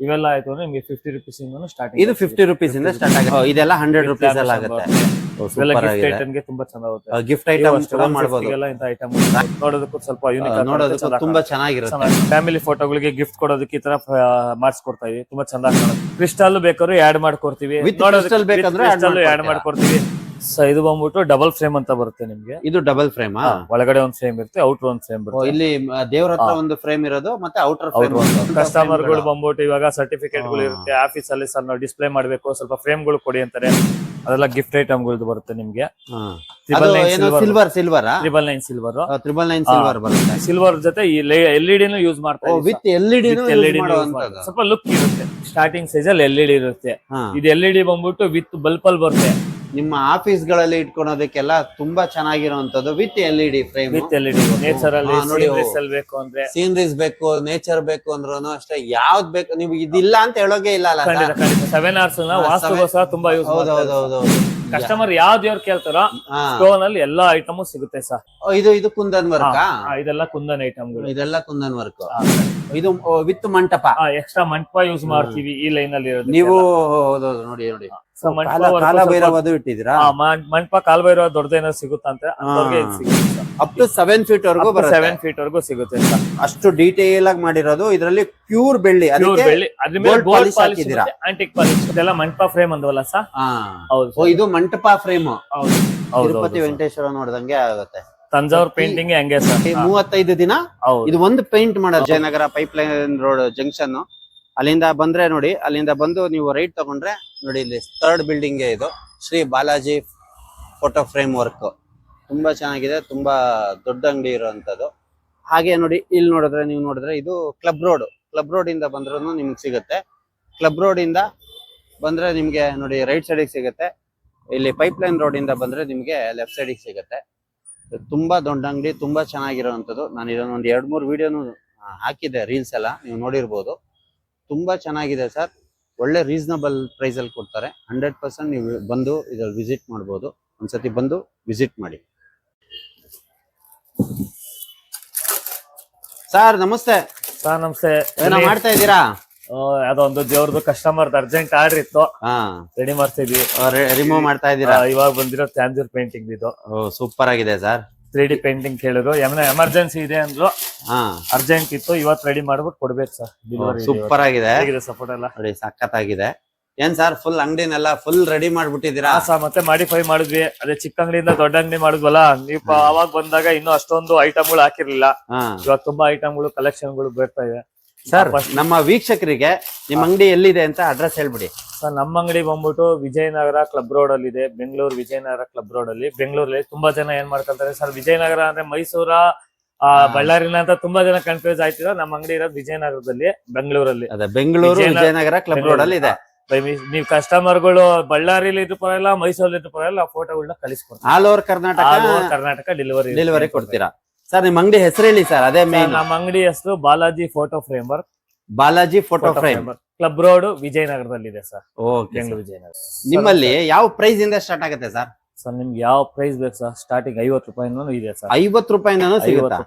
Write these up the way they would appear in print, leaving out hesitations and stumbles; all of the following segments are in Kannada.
ಇವೆಲ್ಲ ಆಯ್ತು ಅಂದ್ರೆ ನಿಮಗೆ 50 ರೂಪೀಸ್ ಇಂದ ಸ್ಟಾರ್ಟಿಂಗ್. ಇದು 50 ರೂಪೀಸ್ ಇಂದ ಸ್ಟಾರ್ಟ್ ಆಗುತ್ತೆ. ಇದೆಲ್ಲ 100 ರೂಪೀಸ್ ಅಲ್ಲಿ ಆಗುತ್ತೆ. ಇವೆಲ್ಲ ಗಿಫ್ಟ್ ಐಟಮ್ಗೆ ತುಂಬಾ ಚೆನ್ನಾಗುತ್ತೆ. ಗಿಫ್ಟ್ ಐಟಮ್ ಕೂಡ ಮಾಡಬಹುದು. ಇವೆಲ್ಲ ಇಂತ ಐಟಮ್ ನೋಡೋದಕ್ಕೂ ಸ್ವಲ್ಪ ಯೂನಿಕ್ ನೋಡೋದಕ್ಕೂ ತುಂಬಾ ಚೆನ್ನಾಗಿರುತ್ತೆ. ಫ್ಯಾಮಿಲಿ ಫೋಟೋಗಳಿಗೆ ಗಿಫ್ಟ್ ಕೊಡೋದಕ್ಕೆ ಈ ತರ ಮಾಡಿಸ್ಕೊಡ್ತಾ ಇದೀವಿ. ತುಂಬಾ ಚೆನ್ನಾಗಿ ಕಾಣುತ್ತೆ. ಕ್ರಿಸ್ಟಲ್ ಬೇಕಾದ್ರೂ ಆಡ್ ಮಾಡ್ಕೊಡ್ತೀವಿ. ಕ್ರಿಸ್ಟಲ್ ಬೇಕಂದ್ರೆ ಆಡ್ ಮಾಡ್ಕೊಡ್ತೀವಿ. ಇದು ಬಂದ್ಬಿಟ್ಟು ಡಬಲ್ ಫ್ರೇಮ್ ಅಂತ ಬರುತ್ತೆ ನಿಮ್ಗೆ. ಇದು ಡಬಲ್ ಫ್ರೇಮ್. ಒಳಗಡೆ ಒಂದ್ ಫ್ರೇಮ್ ಇರುತ್ತೆ, ಔಟರ್ ಒಂದ್ ಫ್ರೇಮ್ ಬರುತ್ತೆ. ಇಲ್ಲಿ ದೇವ್ರ ಹತ್ರ ಒಂದು ಫ್ರೇಮ್ ಇರೋದು, ಮತ್ತೆ ಔಟರ್ ಫ್ರೇಮ್. ಕಸ್ಟಮರ್ ಗಳು ಬಂದ್ಬಿಟ್ಟು ಇವಾಗ ಸರ್ಟಿಫಿಕೇಟ್ ಗಳು ಇರುತ್ತೆ, ಆಫೀಸ್ ಅಲ್ಲಿ ಸರ್ ನಾವು ಡಿಸ್ಪ್ಲೇ ಮಾಡ್ಬೇಕು, ಸ್ವಲ್ಪ ಫ್ರೇಮ್ ಗಳು ಕೊಡಿ ಅಂತಾರೆ. ಅದೆಲ್ಲ ಗಿಫ್ಟ್ ಐಟಮ್ ಗಳು ಬರುತ್ತೆ ನಿಮ್ಗೆ. ಸಿಲ್ವರ್ ಸಿಲ್ವರ್ 999 ಸಿಲ್ವರ್ 999 ಸಿಲ್ವರ್ ಬರುತ್ತೆ. ಸಿಲ್ವರ್ ಜೊತೆ ಈ LED ನು ಯೂಸ್ ಮಾಡ್ತಾರೆ. ವಿತ್ LED ಸ್ವಲ್ಪ ಲುಕ್ ಇರುತ್ತೆ. ಸ್ಟಾರ್ಟಿಂಗ್ ಸೈಜ್ ಅಲ್ಲಿ LED ಇರುತ್ತೆ. ಇದು LED ಬಂದ್ಬಿಟ್ಟು ವಿತ್ ಬಲ್ಪ್ ಅಲ್ಲಿ ಬರುತ್ತೆ. ನಿಮ್ಮ ಆಫೀಸ್ ಗಳಲ್ಲಿ ಇಟ್ಕೊಳೋದಕ್ಕೆಲ್ಲ ತುಂಬಾ ಚೆನ್ನಾಗಿರುವಂತದ್ದು with LED frame. With LED nature ಅಲ್ಲಿ ಸೀನರೀಸ್ ಅಲ್ಲಿ ಬೇಕು ಅಂದ್ರೆ, ಸೀನರೀಸ್ ಬೇಕು, ನೇಚರ್ ಬೇಕು ಅಂದ್ರೂ ಅಷ್ಟೇ, ಯಾವ್ದು ಬೇಕು ನೀವು ಇದಿಲ್ಲ ಅಂತ ಹೇಳೋಕೆ ಇಲ್ಲ ಅಲ್ಲ. 7 hours ವಾಸ್ತುಗೋಸ್ಕರ ತುಂಬಾ ಯೂಸ್ ಮಾಡ್ತಾರೆ. ಕಸ್ಟಮರ್ ಯಾವ ದೇವ್ರು ಕೇಳ್ತಾರೋ ಸ್ಟೋನ್ ಅಲ್ಲಿ ಎಲ್ಲಾ ಐಟಮ್ ಸಿಗುತ್ತೆ ಸರ್. ಇದು ಕುಂದನ್ ವರ್ಕ್. ಇದೆಲ್ಲ ಕುಂದನ್ ಐಟಮ್ಗಳು. ಇದೆಲ್ಲ ಕುಂದನ್ ವರ್ಕ್. ಇದು ವಿತ್ ಮಂಟಪ. ಎಕ್ಸ್ಟ್ರಾ ಮಂಟಪ ಯೂಸ್ ಮಾಡ್ತೀವಿ ಈ ಲೈನ್ ಅಲ್ಲಿ ಇರೋದು. ನೀವು ನೋಡಿ ನೋಡಿ ಕಾಲಭೈರವದು ಇಟ್ಟಿದ್ದೀರಾ. ಮಂಟಪ ಕಾಲಭೈರವ ದೊಡ್ಡದೇನಾದ್ರು ಸಿಗುತ್ತಂತೆ. ಅಪ್ ಟು 7 feet ವರೆಗೂ ಬರುತ್ತೆ. 7 feet ವರೆಗೂ ಸಿಗುತ್ತೆ ಸರ್. ಅಷ್ಟು ಡೀಟೇಲ್ ಆಗಿ ಮಾಡಿರೋದು. ಇದರಲ್ಲಿ ಪ್ಯೂರ್ ಬೆಳ್ಳಿ, ಗೋಲ್ಡ್ ಪಾಲಿಶ್, ಆಂಟಿಕ್ ಪಾಲಿಶ್. ಇದೆಲ್ಲ ಮಂಟಪ ಫ್ರೇಮ್ ಅಂದವಲ್ಲ ಸರ್. ಹೌದು, ಇದು ಮಂಟಪ ಫ್ರೇಮ್. ತಿರುಪತಿ ವೆಂಕಟೇಶ್ವರ ನೋಡಿದಂಗೆ ಆಗುತ್ತೆ. ತಂಜಾವೂರ್ ಪೇಂಟಿಂಗ್ ಹಂಗೆ ಸರ್. 35 ದಿನ ಇದು ಒಂದು ಪೇಂಟ್ ಮಾಡೋದು. Jayanagar pipe line road junction ಅಲ್ಲಿಂದ ಬಂದ್ರೆ ನೋಡಿ, ಅಲ್ಲಿಂದ ಬಂದು ನೀವು ರೈಟ್ ತಗೊಂಡ್ರೆ ನೋಡಿ, ಇಲ್ಲಿ 3rd ಬಿಲ್ಡಿಂಗ್ ಇದು Shri Balaji photo frame work. ತುಂಬಾ ಚೆನ್ನಾಗಿದೆ, ತುಂಬಾ ದೊಡ್ಡ ಅಂಗಡಿ ಇರುವಂತದ್ದು. ಹಾಗೆ ನೋಡಿ, ಇಲ್ಲಿ ನೀವು ನೋಡಿದ್ರೆ ಇದು ಕ್ಲಬ್ ರೋಡ್ ಇಂದ ಬಂದ್ರೂ ನಿಮ್ಗೆ ಸಿಗುತ್ತೆ. ಕ್ಲಬ್ ರೋಡ್ ಇಂದ ಬಂದ್ರೆ ನಿಮ್ಗೆ ನೋಡಿ ರೈಟ್ ಸೈಡಿಗೆ ಸಿಗುತ್ತೆ. ಇಲ್ಲಿ ಪೈಪ್ ಲೈನ್ ರೋಡ್ ಇಂದ ಬಂದ್ರೆ ನಿಮ್ಗೆ ಲೆಫ್ಟ್ ಸೈಡಿಗೆ ಸಿಗುತ್ತೆ. ತುಂಬಾ ದೊಡ್ಡ ಅಂಗಡಿ, ತುಂಬಾ ಚೆನ್ನಾಗಿರುವಂತದ್ದು. ನಾನು ಇದನ್ನೊಂದು 2-3 ವಿಡಿಯೋನು ಹಾಕಿದ್ದೆ, ರೀಲ್ಸ್ ಎಲ್ಲ ನೀವು ನೋಡಿರ್ಬೋದು. ತುಂಬಾ ಚೆನ್ನಾಗಿದೆ ಸರ್. ಒಳ್ಳೆ ರೀಸನಬಲ್ ಪ್ರೈಸ್ ಅಲ್ಲಿ ಕೊಡ್ತಾರೆ. 100% ನೀವು ಬಂದು ಇದ್ರಲ್ಲಿ ವಿಸಿಟ್ ಮಾಡ್ಬೋದು. ಒಂದ್ಸತಿ ಬಂದು ವಿಸಿಟ್ ಮಾಡಿ. ಸರ್ ನಮಸ್ತೆ. ಸರ್ ನಮಸ್ತೆ. ಏನೋ ಮಾಡ್ತಾ ಇದ್ದೀರಾ? ಅದೊಂದು ದೇವ್ರದ್ದು ಕಸ್ಟಮರ್ ಅರ್ಜೆಂಟ್ ಆರ್ಡರ್ ಇತ್ತು, ರೆಡಿ ಮಾಡ್ತಿದ್ವಿ. ರಿಮೂವ್ ಮಾಡ್ತಾ ಇದ್ದೀರಾ? ಇವಾಗ ಬಂದಿರೋ ತಂಜೂರ್ ಪೇಂಟಿಂಗ್ ಇದು. ಸೂಪರ್ ಆಗಿದೆ ಸರ್. 3D ಪೇಂಟಿಂಗ್ ಕೇಳಿದ್ರು, ಎಮರ್ಜೆನ್ಸಿ ಇದೆ ಅಂದ್ರು, ಅರ್ಜೆಂಟ್ ಇತ್ತು, ಇವತ್ತು ರೆಡಿ ಮಾಡ್ಬಿಟ್ಟು ಕೊಡ್ಬೇಕು ಸರ್. ಸೂಪರ್ ಆಗಿದೆ. ಸಪೋರ್ಟ್ ಎಲ್ಲ ನೋಡಿ ಸಖತ್ತಾಗಿದೆ. ಏನ್ ಸರ್ ಫುಲ್ ಅಂಗಡಿನೆಲ್ಲ ಫುಲ್ ರೆಡಿ ಮಾಡ್ಬಿಟ್ಟಿದ್ದೀರಾ? ಮತ್ತೆ ಮಾಡಿಫೈ ಮಾಡಿದ್ವಿ. ಅದೇ ಚಿಕ್ಕ ಅಂಗಡಿಯಿಂದ ದೊಡ್ಡ ಅಂಗಡಿ ಮಾಡಿದ್ವಲ್ಲ, ನೀವು ಅವಾಗ ಬಂದಾಗ ಇನ್ನೂ ಅಷ್ಟೊಂದು ಐಟಮ್ಗಳು ಹಾಕಿರ್ಲಿಲ್ಲ. ಇವಾಗ ತುಂಬಾ ಐಟಮ್ಗಳು ಕಲೆಕ್ಷನ್ಗಳು ಬರ್ತಾ ಇದೆ ಸರ್. ನಮ್ಮ ವೀಕ್ಷಕರಿಗೆ ನಿಮ್ಮ ಅಂಗಡಿ ಎಲ್ಲಿದೆ ಅಂತ ಅಡ್ರೆಸ್ ಹೇಳ್ಬಿಡಿ ಸರ್. ನಮ್ಮ ಅಂಗಡಿ ಬಂದ್ಬಿಟ್ಟು ವಿಜಯನಗರ ಕ್ಲಬ್ ರೋಡ್ ಅಲ್ಲಿ ಇದೆ. ಬೆಂಗಳೂರು ವಿಜಯನಗರ ಕ್ಲಬ್ ರೋಡ್ ಅಲ್ಲಿ. ಬೆಂಗಳೂರಲ್ಲಿ ತುಂಬಾ ಜನ ಏನ್ ಮಾಡ್ಕೊಂತಾರೆ ಸರ್, ವಿಜಯನಗರ ಅಂದ್ರೆ ಮೈಸೂರ ಬಳ್ಳಾರಿನ ಅಂತ ತುಂಬಾ ಜನ ಕನ್ಫ್ಯೂಸ್ ಆಯ್ತಿರೋ. ನಮ್ಮ ಅಂಗಡಿ ಇರೋದು ವಿಜಯನಗರದಲ್ಲಿ, ಬೆಂಗಳೂರಲ್ಲಿ. ಬೆಂಗಳೂರು ವಿಜಯನಗರ ಕ್ಲಬ್ ರೋಡ್ ಅಲ್ಲಿ ಇದೆ. ನೀವು ಕಸ್ಟಮರ್ಗಳು ಬಳ್ಳಾರಿಲಿ ಇದ್ರು ಪರವಾಗಿಲ್ಲ, ಮೈಸೂರಲ್ಲಿ ಇದ್ರು ಪರವಾಗಿಲ್ಲ, ಫೋಟೋಗಳನ್ನ ಕಳಿಸ್ಕೊಡ್ತೀವಿ. ಆಲ್ ಓವರ್ ಕರ್ನಾಟಕ ಡೆಲಿವರಿ ಕೊಡ್ತೀರಾ ಸರ್. ನಿಮ್ಮ ಅಂಗಡಿ ಹೆಸರು ಹೇಳಿ ಸರ್. ಅದೇ ಮೇನ್. ನಮ್ಮ ಅಂಗಡಿ ಹೆಸರು Balaji photo frame work. Balaji photo frame club road ವಿಜಯನಗರದಲ್ಲಿ ಇದೆ ಸರ್. ಬೆಂಗಳೂರು ವಿಜಯನಗರ. ನಿಮ್ಮಲ್ಲಿ ಯಾವ ಪ್ರೈಸ್ ಇಂದ ಸ್ಟಾರ್ಟ್ ಆಗುತ್ತೆ ಸರ್? ಸರ್ ನಿಮ್ಗೆ ಯಾವ ಪ್ರೈಸ್ ಬೇಕು ಸರ್? ಸ್ಟಾರ್ಟಿಂಗ್ 50 ರೂಪಾಯಿಂದನೂ ಇದೆ ಸರ್. 50 ರೂಪಾಯಿಂದನೂ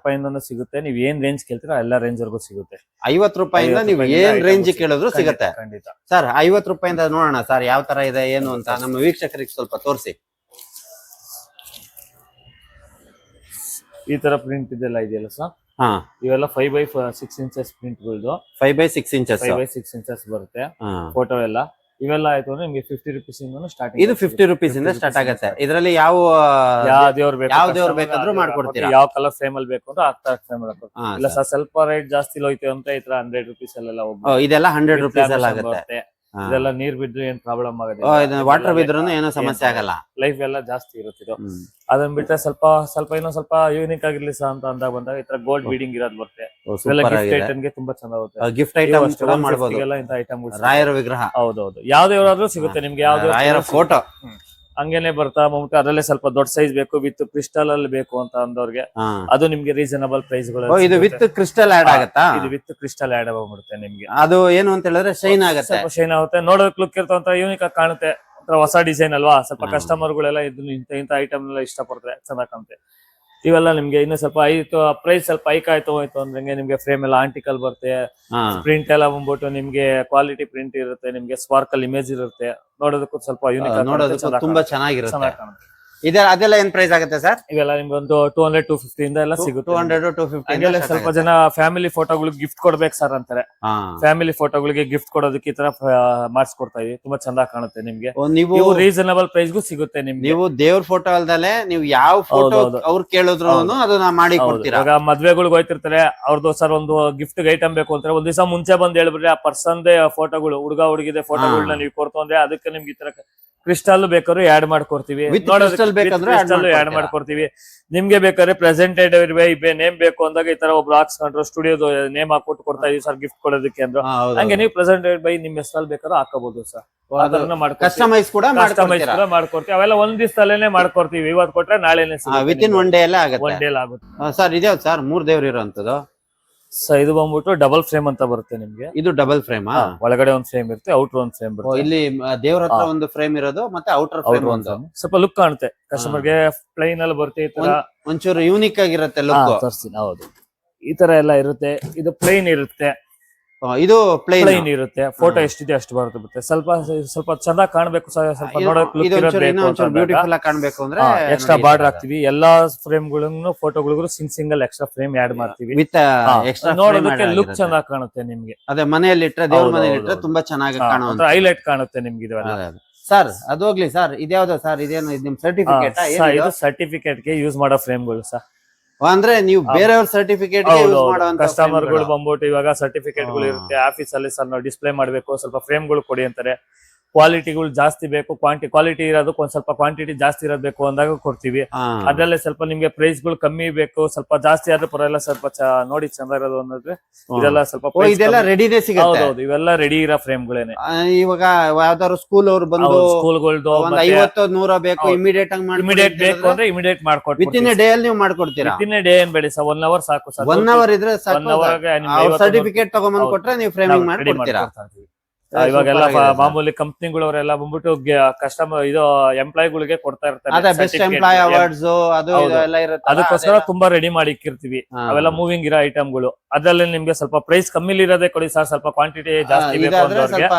ಸಿಗುತ್ತೆ. ನೀವು ಏನ್ ರೇಂಜ್ ಕೇಳ್ತೀರಾ ಎಲ್ಲ ರೇಂಜ್ ವರ್ಗೂ ಸಿಗುತ್ತೆ. 50 ರೂಪಾಯಿಂದ ನೀವು ಏನ್ ರೇಂಜ್ ಕೇಳಿದ್ರು ಸಿಗುತ್ತೆ ಖಂಡಿತ ಸರ್. 50 ರೂಪಾಯಿಂದ ನೋಡೋಣ ಸರ್ ಯಾವ ತರ ಇದೆ ಏನು ಅಂತ ನಮ್ಮ ವೀಕ್ಷಕರಿಗೆ ಸ್ವಲ್ಪ ತೋರಿಸಿ. ಈ ತರ ಪ್ರಿಂಟ್ ಇದೆಲ್ಲ ಇದೆಯಲ್ಲ ಸರ್. ಇವೆಲ್ಲ 5x6 ಇಂಚಸ್ ಪ್ರಿಂಟ್ ಗಳು. 5x6 ಇಂಚಸ್ ಬರುತ್ತೆ ಫೋಟೋ ಎಲ್ಲ. ಇವೆಲ್ಲ ಆಯ್ತು ಅಂದ್ರೆ ನಿಮ್ಗೆ 50 ರೂಪೀಸ್ ಇಂದ ಸ್ಟಾರ್ಟಿಂಗ್. ಇದು 50 ರೂಪೀಸ್ ಇಂದ ಸ್ಟಾರ್ಟ್ ಆಗುತ್ತೆ. ಇದರಲ್ಲಿ ಯಾವ ದೇವ್ರು ಬೇಕಾದ್ರೂ ಮಾಡ್ಕೊಡ್ತೀರಾ? ಯಾವ ಕಲರ್ ಫ್ರೇಮ್ ಅಲ್ಲಿ ಬೇಕು ಅಂದ್ರೆ ಆ ತರ ಫ್ರೇಮ್ ಇಲ್ಲ ಸರ್. ಸ್ವಲ್ಪ ರೇಟ್ ಜಾಸ್ತಿ ಹೋಯ್ತು ಅಂತ ಈ ತರ 100 ರೂಪೀಸ್ ಅಲ್ಲೆಲ್ಲ ಇದೆಲ್ಲ 100 ರೂಪೀಸ್ ಅಲ್ಲಿ ಆಗುತ್ತೆ. ಇದೆಲ್ಲ ನೀರ್ ಬಿದ್ರು ಏನ್ ಪ್ರಾಬ್ಲಮ್ ಆಗೋದಿಲ್ಲ. ವಾಟರ್ ಬಿದ್ರು ಏನು ಸಮಸ್ಯೆ ಆಗಲ್ಲ. ಲೈಫ್ ಎಲ್ಲ ಜಾಸ್ತಿ ಇರುತ್ತೆ. ಅದನ್ನ ಬಿಟ್ರೆ ಸ್ವಲ್ಪ ಇನ್ನೊಂದ್ ಸ್ವಲ್ಪ ಯೂನಿಕ್ ಆಗಿರ್ಲಿ ಸರ್ ಅಂತ ಅಂದಾಗ ಬಂದಾಗ ಈ ತರ ಗೋಲ್ಡ್ ಬೀಡಿಂಗ್ ಇರೋದು ಬರುತ್ತೆ. ಗಿಫ್ಟ್ ಐಟಮ್ ಗೆ ತುಂಬಾ ಚೆನ್ನಾಗುತ್ತೆ. ಗಿಫ್ಟ್ ಐಟಮ್ ಮಾಡಬಹುದು. ಇಂತ ಐಟಮ್ ರಾಯರ ವಿಗ್ರಹ. ಹೌದೌದು, ಯಾವ್ದಾದ್ರು ಸಿಗುತ್ತೆ ನಿಮ್ಗೆ. ಯಾವ್ದು ರಾಯರ ಫೋಟೋ ಹಂಗೇನೆ ಬರ್ತಾ ಬಂದ್ಬಿಟ್ಟು ಅದರಲ್ಲೇ ಸ್ವಲ್ಪ ದೊಡ್ಡ ಸೈಜ್ ಬೇಕು, ವಿತ್ ಕ್ರಿಸ್ಟಲ್ ಅಲ್ಲಿ ಬೇಕು ಅಂತ ಅಂದವ್ರಿಗೆ ಅದು ನಿಮ್ಗೆ ರೀಸನಬಲ್ ಪ್ರೈಸ್ ಗಳು. ಇದು ವಿತ್ ಕ್ರಿಸ್ಟಲ್ ಆಡ್ ಆಗುತ್ತಾ? ಇದು ವಿತ್ ಕ್ರಿಸ್ಟಲ್ ಆಡ್ ಆಗ್ಬಿಡುತ್ತೆ ನಿಮ್ಗೆ. ಅದು ಏನು ಅಂತ ಹೇಳಿದ್ರೆ ಶೈನ್ ಆಗುತ್ತೆ. ಶೈನ್ ಆಗುತ್ತೆ, ನೋಡೋಕ್ ಲುಕ್ ಇರ್ತಂತ ಯೂನಿಕ್ ಆಗಿ ಕಾಣುತ್ತೆ. ಹೊಸ ಡಿಸೈನ್ ಅಲ್ವಾ, ಸ್ವಲ್ಪ ಕಸ್ಟಮರ್ ಗಳೆಲ್ಲ ಇಂತ ಐಟಮ್ ಎಲ್ಲ ಇಷ್ಟಪಡ್ತಾರೆ, ಚೆನ್ನಾಗ್ ಕಾಣುತ್ತೆ. ಇವೆಲ್ಲ ನಿಮ್ಗೆ ಇನ್ನು ಸ್ವಲ್ಪ ಆಯ್ತು ಪ್ರೈಸ್ ಸ್ವಲ್ಪ ಹೈಕ್ ಆಯ್ತು ಹೋಯ್ತು ಅಂದ್ರೆ ನಿಮ್ಗೆ ಫ್ರೇಮ್ ಎಲ್ಲ ಆಂಟಿಕಲ್ ಬರುತ್ತೆ, ಪ್ರಿಂಟ್ ಎಲ್ಲ ಬಂದ್ಬಿಟ್ಟು ನಿಮ್ಗೆ ಕ್ವಾಲಿಟಿ ಪ್ರಿಂಟ್ ಇರುತ್ತೆ, ನಿಮ್ಗೆ ಸ್ಪಾರ್ಕಲ್ ಇಮೇಜ್ ಇರುತ್ತೆ, ನೋಡೋದಕ್ಕೂ ಸ್ವಲ್ಪ ಯೂನಿಕ್ ನೋಡೋದಕ್ಕೂ ತುಂಬಾ ಚೆನ್ನಾಗಿರುತ್ತೆ. ಅದೆಲ್ಲ ಏನ್ ಪ್ರೈಸ್ ಆಗುತ್ತೆ ಸರ್? ಇವೆಲ್ಲ ನಿಮ್ಗೆ ಒಂದು 200-250 ಇಂದ ಎಲ್ಲ ಸಿಗುತ್ತೆ. 200-250 ಸ್ವಲ್ಪ ಜನ ಫ್ಯಾಮಿಲಿ ಫೋಟೋಗಳಿಗೆ ಗಿಫ್ಟ್ ಕೊಡ್ಬೇಕು ಸರ್ ಅಂತಾರೆ. ಫ್ಯಾಮಿಲಿ ಫೋಟೋಗಳಿಗೆ ಗಿಫ್ಟ್ ಕೊಡೋದಕ್ಕೆ ಈ ತರ ಮಾಡಿಸ್ಕೊಡ್ತಾ ಇದೀವಿ. ತುಂಬಾ ಚಂದ ಕಾಣುತ್ತೆ ನಿಮ್ಗೆ. ನೀವು ರೀಸನಬಲ್ ಪ್ರೈಸ್ಗೂ ಸಿಗುತ್ತೆ ನಿಮ್ಗೆ. ನೀವು ದೇವ್ರ ಫೋಟೋ ಅಲ್ದಲೆ ನೀವು ಯಾವ ಫೋಟೋ ಅವ್ರು ಕೇಳಿದ್ರು ಅದನ್ನ ಮಾಡಿ ಕೊಡ್ತೀರಾ. ಇವಾಗ ಮದ್ವೆಗಳಿಗೆ ಹೋಯ್ತಿರ್ತಾರೆ, ಅವ್ರದ್ದು ಸರ್ ಒಂದು ಗಿಫ್ಟ್ ಐಟಮ್ ಬೇಕು ಅಂತಾರೆ, ಒಂದ್ ದಿವಸ ಮುಂಚೆ ಬಂದ್ ಹೇಳ್ಬಿಟ್ರೆ ಆ ಪರ್ಸನ್ದೇ ಫೋಟೋಗಳು, ಹುಡುಗ ಹುಡುಗಿದೆ ಫೋಟೋಗಳನ್ನ ನೀವು ಕೊಡ್ತು ಅಂದ್ರೆ ಅದಕ್ಕೆ ನಿಮ್ಗೆ ಈ ತರ ಕ್ರಿಸ್ಟಲ್ ಬೇಕಾದ್ರೆ ಆಡ್ ಮಾಡ್ಕೊಡ್ತೀವಿ, ಆಡ್ ಮಾಡ್ಕೊಡ್ತೀವಿ. ನಿಮ್ಗೆ ಬೇಕಾದ್ರೆ ಪ್ರೆಸೆಂಟೆಡ್ ನೇಮ್ ಬೇಕು ಅಂದಾಗ ಈ ತರ ಒಬ್ರು ಹಾಕ್ಸ್ಕೊಂಡ್ರು ಸ್ಟುಡಿಯೋದು ನೇಮ್ ಹಾಕೊಟ್ಟು ಕೊಡ್ತಾ ಇದೀವಿ ಸರ್ ಗಿಫ್ಟ್ ಕೊಡೋದಕ್ಕೆ ಅಂದ್ರು. ಹಂಗೆ ನೀವು ಪ್ರೆಸೆಂಟೆಡ್ ಬೈ ನಿಮ್ ಹೆಸರಲ್ಲಿ ಬೇಕಾದ್ರೆ ಹಾಕೋಬಹುದು ಸರ್. ಕಸ್ಟಮೈಸ್ ಕೂಡ ಮಾಡ್ಕೊಡ್ತೀವಿ. ಅವೆಲ್ಲ ಒಂದ್ ದಿವಸದಲ್ಲೇನೆ ಮಾಡ್ಕೊಡ್ತೀವಿ. ಇವತ್ತು ಕೊಟ್ರೆ ನಾಳೆನೆ ವಿತಿನ್ ಒನ್ ಡೇ ಎಲ್ಲ ಆಗುತ್ತೆ. ಸರ್ ಇದೇವ್ ಸರ್ 3 ದೇವ್ರು ಇರೋಂಥದ್ದು? ಇದು ಬಂದ್ಬಿಟ್ಟು ಡಬಲ್ ಫ್ರೇಮ್ ಅಂತ ಬರುತ್ತೆ ನಿಮ್ಗೆ. ಇದು ಡಬಲ್ ಫ್ರೇಮ್, ಒಳಗಡೆ ಒಂದ್ ಫ್ರೇಮ್ ಇರುತ್ತೆ, ಔಟರ್ ಒಂದ್ ಫ್ರೇಮ್ ಬರುತ್ತೆ. ಇಲ್ಲಿ ದೇವ್ರ ಹತ್ರ ಒಂದು ಫ್ರೇಮ್ ಇರೋದು ಮತ್ತೆ ಔಟರ್ ಫ್ರೇಮ್ ಒಂದು ಸ್ವಲ್ಪ ಲುಕ್ ಕಾಣುತ್ತೆ ಕಸ್ಟಮರ್ಗೆ. ಪ್ಲೈನ್ ಅಲ್ಲಿ ಬರುತ್ತೆ, ಈ ತರ ಒಂಚೂರು ಯೂನಿಕ್ ಆಗಿರುತ್ತೆ ಲುಕ್. ಹೌದು, ಈ ತರ ಎಲ್ಲ ಇರುತ್ತೆ. ಇದು ಪ್ಲೈನ್ ಇರುತ್ತೆ, ಇದು ಪ್ಲೈನ್ ಇರುತ್ತೆ. ಫೋಟೋ ಎಷ್ಟಿದೆ ಅಷ್ಟು ಬರುತ್ತೆ. ಸ್ವಲ್ಪ ಸ್ವಲ್ಪ ಚಂದ ಕಾಣ್ಬೇಕು, ಸ್ವಲ್ಪ ನೋಡಕ್ ಬ್ಯೂಟಿಫುಲ್ ಆಗಿ ಕಾಣ್ಬೇಕು ಅಂದ್ರೆ ಎಕ್ಸ್ಟ್ರಾ ಬಾರ್ಡರ್ ಹಾಕ್ತಿವಿ. ಎಲ್ಲಾ ಫ್ರೇಮ್ ಗಳನ್ನು ಫೋಟೋಗಳಿಗೂ ಸಿಂಗಲ್ ಎಕ್ಸ್ಟ್ರಾ ಫ್ರೇಮ್ ಆಡ್ ಮಾಡ್ತೀವಿ. ನೋಡೋದಕ್ಕೆ ಲುಕ್ ಚೆನ್ನಾಗಿ ಕಾಣುತ್ತೆ ನಿಮ್ಗೆ. ಅದೇ ಮನೆಯಲ್ಲಿ ಇಟ್ರೆ, ದೇವ್ರ ಮನೆಯಲ್ಲಿ ಇಟ್ರೆ ತುಂಬಾ ಚೆನ್ನಾಗಿ ಕಾಣುತ್ತೆ, ಹೈಲೈಟ್ ಕಾಣುತ್ತೆ ನಿಮ್ಗೆ. ಸರ್ ಅದು ಹೋಗ್ಲಿ ಸರ್, ಇದ್ಯಾವ್ದು ಸರ್? ಇದೇನು ನಿಮ್ ಸರ್ಟಿಫಿಕೇಟ್? ಇದು ಸರ್ಟಿಫಿಕೇಟ್ ಗೆ ಯೂಸ್ ಮಾಡೋ ಫ್ರೇಮ್ಗಳು ಸರ್. ಅಂದ್ರೆ ನೀವು ಬೇರೆಯವ್ರ ಸರ್ಟಿಫಿಕೇಟ್ ಕಸ್ಟಮರ್ ಗಳು ಬಂದ್ಬಿಟ್ಟು ಇವಾಗ ಸರ್ಟಿಫಿಕೇಟ್ ಗಳು ಇರುತ್ತೆ ಆಫೀಸ್ ಅಲ್ಲಿ ಸರ್, ನಾವು ಡಿಸ್ಪ್ಲೇ ಮಾಡ್ಬೇಕು, ಸ್ವಲ್ಪ ಫ್ರೇಮ್ ಗಳು ಕೊಡಿ ಅಂತಾರೆ. ಕ್ವಾಲಿಟಿಗಳು ಜಾಸ್ತಿ ಬೇಕು, ಕ್ವಾಲಿಟಿ ಇರೋದಕ್ಕೆ ಒಂದ್ ಸ್ವಲ್ಪ ಕ್ವಾಂಟಿಟಿ ಜಾಸ್ತಿ ಇರಬೇಕು ಅಂದಾಗ ಕೊಡ್ತೀವಿ. ಅದ್ರಲ್ಲೇ ಸ್ವಲ್ಪ ನಿಮ್ಗೆ ಪ್ರೈಸ್ ಗಳು ಕಮ್ಮಿ ಬೇಕು, ಸ್ವಲ್ಪ ಜಾಸ್ತಿ ಆದ್ರೂ ಪರವಾಗಿಲ್ಲ, ಸ್ವಲ್ಪ ನೋಡಿ ಚಂದ ಇರೋದು ಅನ್ನೋದ್ರೆ ಇದೆಲ್ಲ ಸ್ವಲ್ಪ ಇದೆಲ್ಲ ರೆಡಿನೇ ಸಿಗುತ್ತೆ. ಹೌದು, ಇವೆಲ್ಲ ರೆಡಿ ಇರೋ ಫ್ರೇಮ್ ಗಳೇನೆ. ಇವಾಗ ಯಾವ್ದಾದ್ರು ಸ್ಕೂಲ್ ಅವ್ರು ಬಂದು ಸ್ಕೂಲ್ಗಳ್ದು 50-100 ಬೇಕು, ಇಮಿಡಿಯೇಟ್ ಬೇಕು ಅಂದ್ರೆ ಇಮಿಡಿಯೇಟ್ ಮಾಡ್ಕೊಡ್ತೀವಿ. ವಿತಿನ್ ಡೇ ಅಲ್ಲಿ ನೀವು ಮಾಡ್ಕೊಡ್ತೀರಾ? ವಿತಿನ್ ಡೇ ಏನ್ ಬೇಡಿ ಸರ್, 1 hour ಸಾಕು ಸರ್. 1 hour ಇದ್ರೆ ಸರ್ಟಿಫಿಕೇಟ್ ತಗೊಂಡ್ಬಂದು ಕೊಟ್ರೆ ನೀವು ಫ್ರೇಮಿಂಗ್ ಮಾಡಿ ಕೊಡ್ತೀರಾ? ಇವಾಗೆಲ್ಲ ಮಾಮೂಲಿ ಕಂಪ್ನಿಗಳವರೆಲ್ಲ ಬಂದ್ಬಿಟ್ಟು ಕಸ್ಟಮರ್ ಇದು ಎಂಪ್ಲಾಯ್ಗಳಿಗೆ ಕೊಡ್ತಾ ಇರ್ತಾರೆ. ಅದಕ್ಕೋಸ್ಕರ ತುಂಬಾ ರೆಡಿ ಮಾಡಿ ಇಕ್ಕಿರ್ತೀವಿ. ಅವೆಲ್ಲ ಮೂವಿಂಗ್ ಇರೋ ಐಟಮ್ಗಳು. ಅದ್ರಲ್ಲಿ ನಿಮ್ಗೆ ಸ್ವಲ್ಪ ಪ್ರೈಸ್ ಕಮ್ಮಿಲಿ ಇರೋದೇ ಕೊಡಿ ಸರ್, ಸ್ವಲ್ಪ ಕ್ವಾಂಟಿಟಿ ಜಾಸ್ತಿ ಬೇಕು ಅಂದ್ರೆ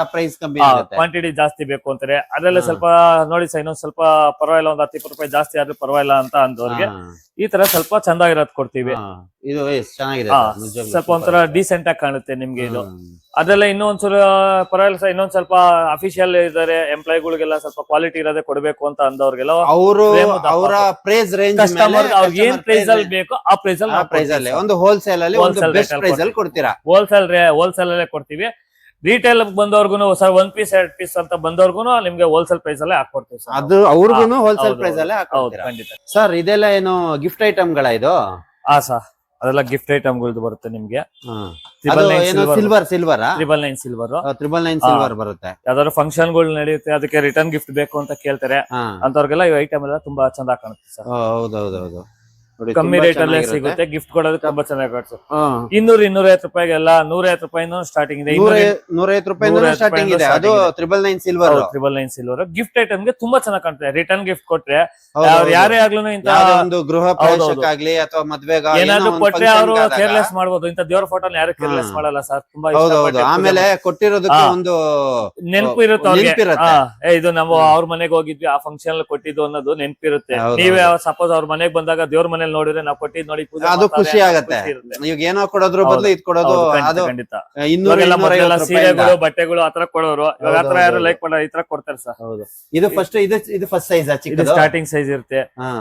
ಕ್ವಾಂಟಿಟಿ ಜಾಸ್ತಿ ಬೇಕು ಅಂತಾರೆ. ಅದ್ರಲ್ಲೇ ಸ್ವಲ್ಪ ನೋಡಿ ಸರ್, ಇನ್ನೊಂದ್ ಸ್ವಲ್ಪ ಪರವಾಗಿಲ್ಲ, ಒಂದ್ 10 ರೂಪಾಯಿ ಜಾಸ್ತಿ ಆದ್ರೂ ಪರವಾಗಿಲ್ಲ ಅಂತ ಅಂದವ್ರಿಗೆ ಈ ತರ ಸ್ವಲ್ಪ ಚಂದಾಗಿರೋದ್ ಕೊಡ್ತೀವಿ. ಇದು ಚೆನ್ನಾಗಿದೆ, ಸ್ವಲ್ಪ ಒಂಥರ ಡೀಸೆಂಟ್ ಆಗಿ ಕಾಣುತ್ತೆ ನಿಮ್ಗೆ ಇದು. ಅದೆಲ್ಲ ಇನ್ನೊಂದ್ಸಲ ಪರವಾಗಿಲ್ಲ ಸರ್, ಇನ್ನೊಂದ್ ಸ್ವಲ್ಪ ಅಫಿಷಿಯಲ್ ಇದಾರೆ ಎಂಪ್ಲಾಯ್ಗಳಿಗೆಲ್ಲ ಸ್ವಲ್ಪ ಕ್ವಾಲಿಟಿ ಇರೋದೇ ಕೊಡ್ಬೇಕು ಅಂತ ಅಂದವ್ರಿಗೆಲ್ಲ ಅವರ ಪ್ರೈಸ್ ರೇಂಜ್ ಅವ್ರಿಗೆ ಏನ್ ಪ್ರೈಸ್ ಅಲ್ಲಿ ಬೇಕೋ ಆ ಪ್ರೈಸ್ ಅಲ್ಲಿ ಒಂದು ಹೋಲ್ಸೇಲ್ ಅಲ್ಲಿ ಬೆಸ್ಟ್ ಪ್ರೈಸ್ ಅಲ್ಲಿ ಕೊಡ್ತೀರಾ? ಹೋಲ್ಸೇಲ್ ಅಲ್ಲೇ ಕೊಡ್ತೀವಿ. ರಿಟೇಲ್ ಬಂದವ್ರಿಗೂ ಸರ್ 1 ಪೀಸ್ 2 ಪೀಸ್ ಅಂತ ಬಂದವ್ರಿಗೂ ನಿಮ್ಗೆ ಹೋಲ್ಸೇಲ್ ಪ್ರೈಸ್ ಅಲ್ಲೇ ಹಾಕೊಡ್ತೀವಿ ಸರ್. ಅದು ಅವ್ರಿಗೂ ಹೋಲ್ಸೇಲ್ ಪ್ರೈಸ್ ಅಲ್ಲೇ ಹಾಕೊಡ್ತೀರಾ? ಖಂಡಿತ ಸರ್. ಇದೆಲ್ಲ ಏನು ಗಿಫ್ಟ್ ಐಟಮ್ ಗಳ ಇದು? ಸರ್ ಅದೆಲ್ಲ ಗಿಫ್ಟ್ ಐಟಮ್ಗಳು ಬರುತ್ತೆ ನಿಮ್ಗೆ. ಸಿಲ್ವರ್ 999 ಸಿಲ್ವರ್ ಬರುತ್ತೆ. ಯಾವ್ದಾದ್ರು ಫಂಕ್ಷನ್ ಗಳು ನಡೆಯುತ್ತೆ, ಅದಕ್ಕೆ ರಿಟರ್ನ್ ಗಿಫ್ಟ್ ಬೇಕು ಅಂತ ಕೇಳ್ತಾರೆ, ಅಂತವ್ರಿಗೆಲ್ಲ ಈ ಐಟಮ್ ಎಲ್ಲ ತುಂಬಾ ಚಂದ ಕಾಣುತ್ತೆ ಸರ್. ಹೌದೌದು, ಕಮ್ಮಿ ರೇಟ್ ಅಲ್ಲೇ ಸಿಗುತ್ತೆ. ಗಿಫ್ಟ್ ಕೊಡೋದು ತುಂಬಾ ಚೆನ್ನಾಗಿ ಕಾಣಿಸುತ್ತೆ. 200-250 ರೂಪಾಯಿಗೆಲ್ಲ 150 ರೂಪಾಯಿನೂ ಸ್ಟಾರ್ಟಿಂಗ್ ಇದೆ. 150 ರೂಪಾಯಿ ಸ್ಟಾರ್ಟಿಂಗ್ ಇದೆ. ಅದು 999 ಸಿಲ್ವರ್ ಗಿಫ್ಟ್ ಐಟಮ್ ಗೆ ತುಂಬಾ ಚೆನ್ನಾಗಿ ಕಾಣುತ್ತೆ. ರಿಟರ್ನ್ ಗಿಫ್ಟ್ ಕೊಟ್ರೆ ಯಾರೇ ಆಗ್ಲೂ ಇಂತ ಒಂದು ಗೃಹ ಪ್ರವೇಶಕ್ಕಾಗ್ಲಿ ಅಥವಾ ಮದ್ವೆಗೆ ಏನಾದ್ರು ಕೊಟ್ರೆ ಅವರು ಕೇರ್ಲೆಸ್ ಮಾಡ್ಬೋದು. ಇಂತ ದೇವ್ರ ಫೋಟೋ ಯಾರು ಕೇರ್ಲೆಸ್ ಮಾಡಲ್ಲ ಸರ್. ತುಂಬಾ ಆಮೇಲೆ ಕೊಟ್ಟಿರೋದಕ್ಕೆ ಒಂದು ನೆನಪು ಇರುತ್ತೆ ಅವ್ರಿಗೆ. ಇದು ನಾವು ಅವ್ರ ಮನೆಗೆ ಹೋಗಿದ್ವಿ, ಆ ಫಂಕ್ಷನ್ ಅಲ್ಲಿ ಕೊಟ್ಟಿದ್ದು ಅನ್ನೋದು ನೆನಪಿರುತ್ತೆ. ನೀವೇ ಸಪೋಸ್ ಅವ್ರ ಮನೆಗೆ ಬಂದಾಗ ದೇವ್ರ ಮನೇಲಿ ನೋಡಿದ್ರೆ ನಾವು ಕೊಟ್ಟಿದ್ ನೋಡಿ ಅದು ಖುಷಿ ಆಗತ್ತೆ. ಈಗ ಏನೋ ಕೊಡೋದ್ರ ಬದಲು ಇದು ಕೊಡೋದು ಖಂಡಿತ. ಸೀರೆಗಳು ಬಟ್ಟೆಗಳು ಆತರ ಕೊಡೋರು, ಇವಾಗ ಆತರ ಯಾರು ಲೈಕ್ ಮಾಡೋ ಈ ತರ ಕೊಡ್ತಾರೆ ಸರ್. ಹೌದು, ಇದು ಫಸ್ಟ್ ಸೈಜ್ ಸ್ಟಾರ್ಟಿಂಗ್ ಸೈಜ್ ಇರುತ್ತೆ.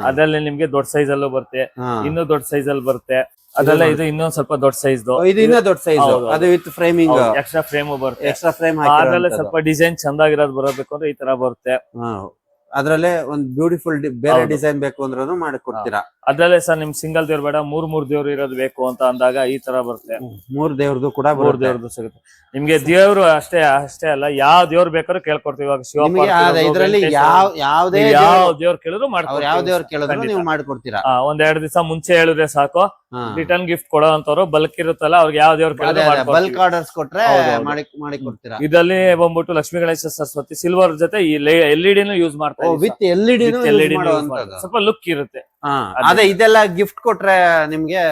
ಅದ್ರಲ್ಲಿ ನಿಮ್ಗೆ ದೊಡ್ಡ ಸೈಜ್ ಅಲ್ಲೂ ಬರುತ್ತೆ, ಇನ್ನೂ ದೊಡ್ಡ ಸೈಜ್ ಅಲ್ಲಿ ಬರುತ್ತೆ. ಅದೆಲ್ಲ ಇದು ಇನ್ನೊಂದ್ ಸ್ವಲ್ಪ ದೊಡ್ಡ ಸೈಜ್, ಇದು ಇನ್ನೂ ದೊಡ್ಡ ಸೈಜ್. ಅದು ವಿತ್ ಫ್ರೇಮಿಂಗ್, ಎಕ್ಸ್ಟ್ರಾ ಫ್ರೇಮ್ ಬರುತ್ತೆ. ಎಕ್ಸ್ಟ್ರಾ ಫ್ರೇಮ್ ಅದ್ರಲ್ಲಿ ಸ್ವಲ್ಪ ಡಿಸೈನ್ ಚಂದಾಗಿರೋದು ಬರಬೇಕು ಅಂದ್ರೆ ಈ ತರ ಬರುತ್ತೆ. ಅದ್ರಲ್ಲೇ ಒಂದ್ ಬ್ಯೂಟಿಫುಲ್ ಬೇರೆ ಡಿಸೈನ್ ಬೇಕು ಅಂದ್ರೂ ಮಾಡಿ ಕೊಡ್ತೀರಾ? ಅದ್ರಲ್ಲೇ ಸರ್ ನಿಮ್ ಸಿಂಗಲ್ ದೇವ್ರು ಬೇಡ, 3 ದೇವ್ರು ಇರೋದು ಬೇಕು ಅಂತ ಅಂದಾಗ ಈ ತರ ಬರುತ್ತೆ. 3 ದೇವ್ರದ್ದು ಕೂಡ 3 ದೇವ್ರದ್ದು ಸಿಗುತ್ತೆ ನಿಮ್ಗೆ. ದೇವ್ರು ಅಷ್ಟೇ ಅಲ್ಲ, ಯಾವ ದೇವ್ರು ಬೇಕಾದ್ರೂ ಕೇಳ್ಕೊಡ್ತೀವಿ. ಇವಾಗ ಇದ್ರಲ್ಲಿ ಯಾವ ದೇವ್ರು ಕೇಳಿದ್ರು ಮಾಡ್ಕೊಡ್ತೀವಿ. ಯಾವ ದೇವ್ರು ಕೇಳಿದ್ರು ನೀವು ಮಾಡ್ಕೊಡ್ತೀರಾ? ಒಂದ್ 2 ದಿವಸ ಮುಂಚೆ ಹೇಳಿದ್ರೆ ಸಾಕು, ರಿಟರ್ನ್ ಗಿಫ್ಟ್ ಕೊಡೋಂತವ್ರು ಬಲ್ಕ್ ಇರುತ್ತಲ್ಲ ಅವ್ರಿಗೆ ಯಾವ ದೇವ್ರ ಬಲ್ಕ್ ಆರ್ಡರ್ಸ್ ಕೊಟ್ರೆ ಹೌದು. ಮಾಡಿ ಕೊಡ್ತೀರಾ. ಇದರಲ್ಲಿ ಬಂದ್ಬಿಟ್ಟು ಲಕ್ಷ್ಮೀ ಗಣೇಶ ಸರಸ್ವತಿ ಸಿಲ್ವರ್ ಜೊತೆ ಈ LED ನು ಯೂಸ್ ಮಾಡ್ತಾ ಇದೀವಿ ವಿತ್ LED ಸ್ವಲ್ಪ ಲುಕ್ ಇರುತ್ತೆ. ಅದೇ ಇದೆಲ್ಲ ಗಿಫ್ಟ್ ಕೊಟ್ರೆ ನಿಮ್ಗೆ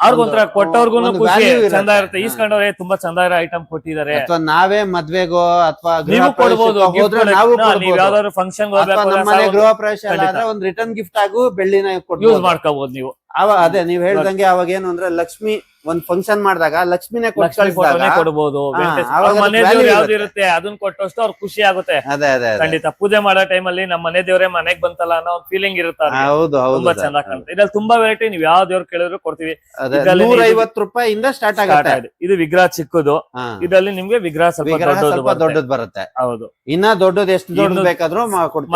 ಅವ್ರಿಗೊಂಥರ ಕೊಟ್ಟವ್ರಿಗೂ ಒಂದು ಖುಷಿ value ಇರುತ್ತೆ. ಚಂದ ಇರುತ್ತೆ. ಈಸ್ಕೊಂಡವ್ರೆ ತುಂಬಾ ಚಂದ ಇರೋ ಐಟಮ್ ಕೊಟ್ಟಿದ್ದಾರೆ. ಅಥವಾ ನಾವೇ ಮದ್ವೆಗೋ ಅಥವಾ ನೀವು ಕೊಡ್ಬೋದು ಹೋದ್ರೆ ನಾವು ನೀವು ಯಾವ್ದಾದ್ರು ಫಂಕ್ಷನ್ ನಮ್ಮನೆ ಗೃಹ ಪ್ರವೇಶ ಆದ್ರೆ ಒಂದು ರಿಟರ್ನ್ ಗಿಫ್ಟ್ ಆಗು ಬೆಳ್ಳಿನ ಯೂಸ್ ಕೊಡ್ಬೋದು. ಮಾಡ್ಕೋಬಹುದು ನೀವು. ಅದೇ ನೀವ್ ಹೇಳ್ದಂಗೆ ಅವಾಗ ಏನು ಅಂದ್ರೆ ಲಕ್ಷ್ಮಿ ಒಂದ್ ಫಂಕ್ಷನ್ ಮಾಡಿದಾಗ ಲಕ್ಷ್ಮಿನೇ ಲಕ್ಷ್ಮಿ ಫೋಟೋನೇ ಕೊಡ್ಬೋದು. ಅವಾಗ ಮನೆ value ದೇವ್ರು ಯಾವ್ದು ಇರುತ್ತೆ. ಇರುತ್ತೆ ಅದನ್ನ ಕೊಟ್ಟಷ್ಟು ಅವ್ರ ಖುಷಿ ಆಗುತ್ತೆ. ಅದೇ ಅದೇ ಖಂಡಿತ ಪೂಜೆ ಮಾಡೋ ಟೈಮಲ್ಲಿ ನಮ್ಮ ಮನೆ ದೇವ್ರೆ ಮನೆಗ್ ಬಂತಲ್ಲ ಅನ್ನೋ ಒಂದು ಫೀಲಿಂಗ್ ಇರುತ್ತೆ ಅವ್ರಿಗೆ. ಹೌದು ತುಂಬಾ ಹೌದು ಚಂದ ಕಾಣುತ್ತೆ. ಇದ್ರಲ್ಲಿ ತುಂಬಾ ವೆರೈಟಿ ನೀವು ಯಾವ ದೇವ್ರು ಕೇಳಿದ್ರು ಕೊಡ್ತೀವಿ. ಅದೇ ಇದ್ರಲ್ಲಿ 150 ರೂಪಾಯಿಂದ ಸ್ಟಾರ್ಟ್ ಆಗುತ್ತೆ. ಇದು ವಿಗ್ರಹ ಚಿಕ್ಕದು. ಇದರಲ್ಲಿ ನಿಮ್ಗೆ ವಿಗ್ರಹ ವಿಗ್ರಹ ಸ್ವಲ್ಪ ಸ್ವಲ್ಪ ದೊಡ್ಡದ್ ಬರುತ್ತೆ. ಹೌದು, ಇನ್ನ ದೊಡ್ಡದು ಎಷ್ಟು ದೊಡ್ಡದು ಬೇಕಾದ್ರೂ